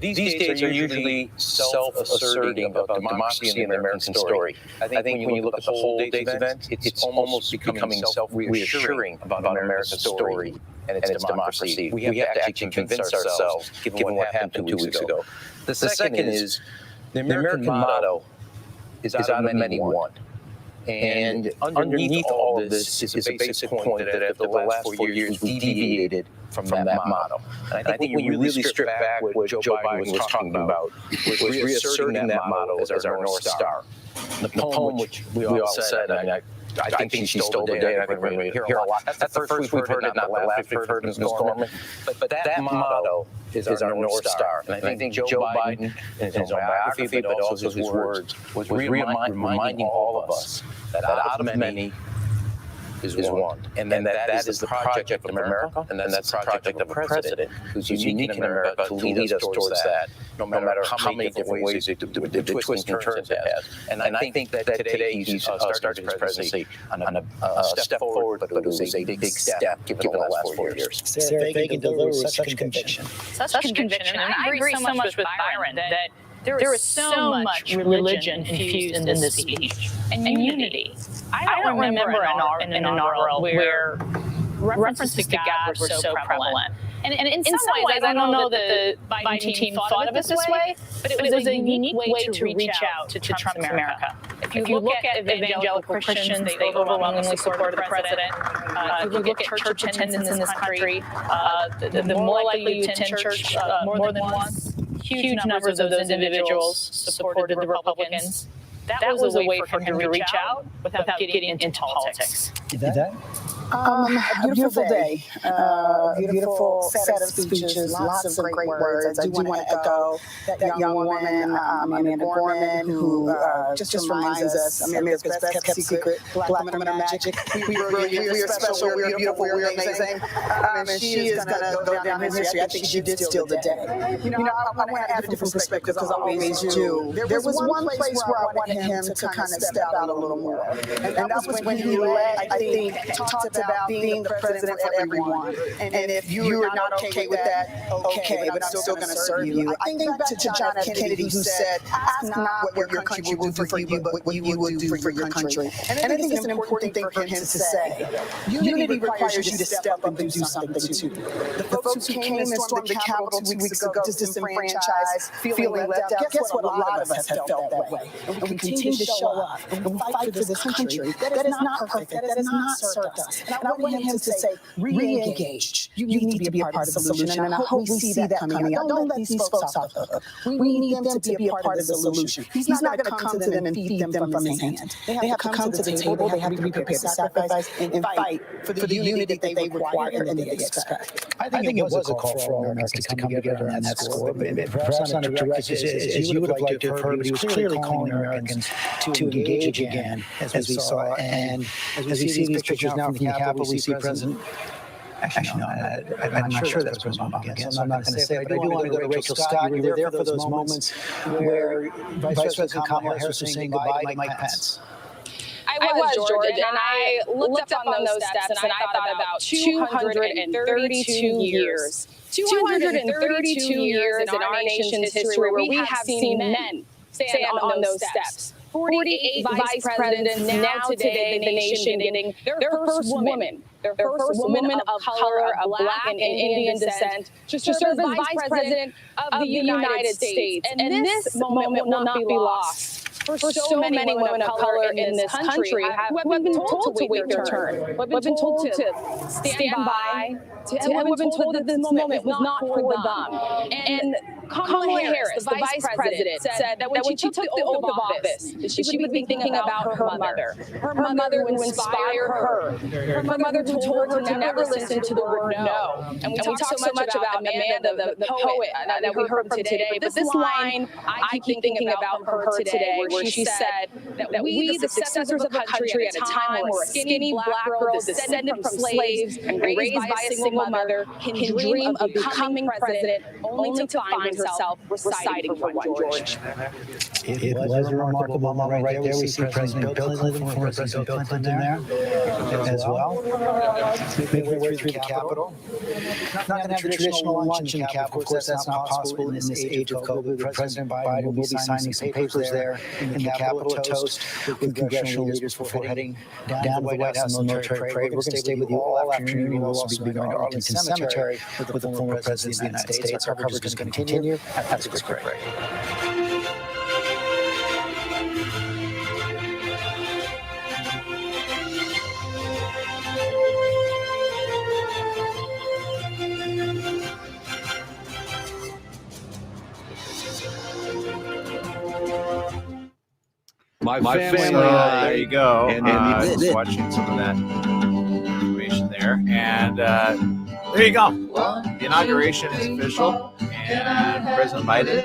These days are usually self-asserting about democracy and the American story. I think when you look at the whole day's event, it's almost becoming self-reassuring about America's story and its democracy. We have to actually convince ourselves, given what happened 2 weeks ago. The second is the American motto is out of many one. And underneath all of this is a basic point that after the last 4 years, we deviated from that motto. And I think when you really strip back what Joe Biden was talking about, was reasserting that motto as our North Star. The poem, which we all said, I think she stole the day, and I think we're going to hear a lot. That's the first we've heard it, not the last we've heard it, Ms. Gorman. But that motto is our North Star. And I think Joe Biden, in his own biography, but also his words, was reminding all of us that out of many, one. And that is the project of America, and that's the project of a president who's unique in America to lead us towards that, no matter how many different ways the twists and turns it has. And I think that today he's started his presidency on a step forward, but it was a big step given the last 4 years. Sarah, they can deliver with such conviction. Such conviction. And I agree so much with Byron that there is so much religion infused in this speech and unity. I don't remember an inaugural where references to God were so prevalent. And in some ways, I don't know that the Biden team thought of it this way, but it was a unique way to reach out to Trump's America. If you look at evangelical Christians, they overwhelmingly supported the president. If you look at church attendance in this country, the more likely you attend church more than once, huge numbers of those individuals supported the Republicans. That was a way for him to reach out without getting into politics. A beautiful day, beautiful set of speeches, lots of great words. I do want to echo that young woman, Amanda Gorman, who just reminds us, America's best kept secret, Black women are magic. We are special, we're beautiful, we're amazing. She is going to go down in history. I think she did steal the day. You know, I want to add a different perspective because I always do. There was one place where I wanted him to kind of step out a little more. And that was when he led, I think, talked about being the president for everyone. And if you are not okay with that, okay, but I'm still going to serve you. I think back to John F. Kennedy, who said, ask not what your country will do for you, but what you will do for your country. And I think it's an important thing for him to say. Unity requires you to step up and do something too. The folks who came and stormed the Capitol 2 weeks ago, disenfranchised, feeling left out, guess what? A lot of us have felt that way. And we continue to show up and we fight for this country that is not perfect, that has not served us. And I want him to say, re-engage. You need to be a part of the solution. And I hope we see that coming out. Don't let these folks off the hook. We need them to be a part of the solution. He's not going to come to them and feed them from his hand. They have to come to the table. They have to be prepared to sacrifice and fight for the unity that they require and that they expect. I think it was a call for all Americans to come together on that score, but perhaps not direct as you would have liked to have heard, but he was clearly calling Americans to engage again, as we saw. And as we see these pictures now from the Capitol, we see President. Actually, no, I'm not sure that was President Obama, so I'm not going to say it, but I do want to go to Rachel Scott. You were there for those moments where Vice President Kamala Harris was saying goodbye to Mike Pence. I was, George, and I looked up on those steps, and I thought about 232 years. 232 years in our nation's history where we have seen men stand on those steps. 48 vice presidents now today, the nation getting their first woman of color, of Black and Indian descent, to serve as vice president of the United States. And this moment will not be lost. For so many women of color in this country who have been told to wait their turn, who have been told to stand by, who have been told that this moment was not for them. And Kamala Harris, the vice president, said that when she took the oath of office, that she would be thinking about her mother who inspired her. Her mother told her to never listen to the word no. And we talk so much about Amanda, the poet that we heard from today. But this line, I keep thinking about her today, where she said that we, the successors of the country at a time where a skinny black girl descended from slaves and raised by a single mother can dream of becoming president only to find herself reciting for one George. It was a remarkable moment right there. We see President Bill Clinton, former President Bill Clinton there as well. Making their way through the Capitol. Not going to have a traditional lunch in the Capitol. Of course, that's not possible in this age of COVID. But President Biden will be signing some papers there in the Capitol, a toast with congressional leaders before heading down to the White House military parade. We're going to stay with you all afternoon. We'll also be going to Arlington Cemetery with the former President of the United States. Our coverage is going to continue. That's great. My family, there you go. And watching some of that information there. And there you go. The inauguration is official. And President Biden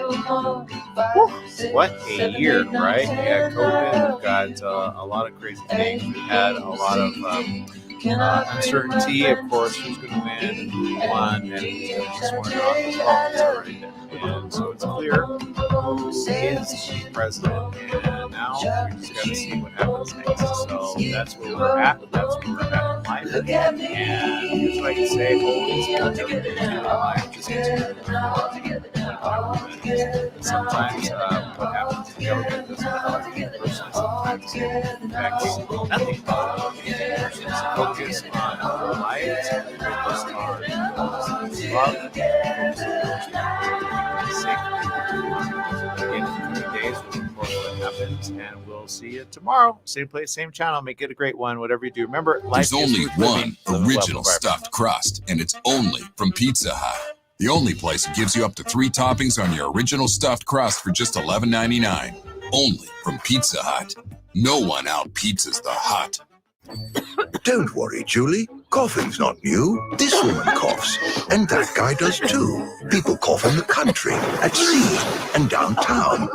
What a year, right? Yeah, COVID, we've got a lot of crazy things. We've had a lot of uncertainty, of course, who's going to win and who won and who's going to be sworn off as well. It's already been. And so it's clear who is the president. And now we just got to see what happens next. So that's where we're at. That's where we're at in life. And here's what I can say. Always keep everything in life. Just continue to sometimes what happens in government doesn't affect the person. Sometimes it affects nothing. Focus on our lives, focus on love, in the coming days, we'll report what happens, and we'll see you tomorrow. Same place, same channel. Make it a great one, whatever you do. Remember, life there's only one original stuffed crust, and it's only from Pizza Hut. The only place that gives you up to 3 toppings on your original stuffed crust for just $11.99. Only from Pizza Hut. No one out-pizzas the Hut. Don't worry, Julie. Coughing's not new. This woman coughs, and that guy does too. People cough in the country, at sea, and downtown.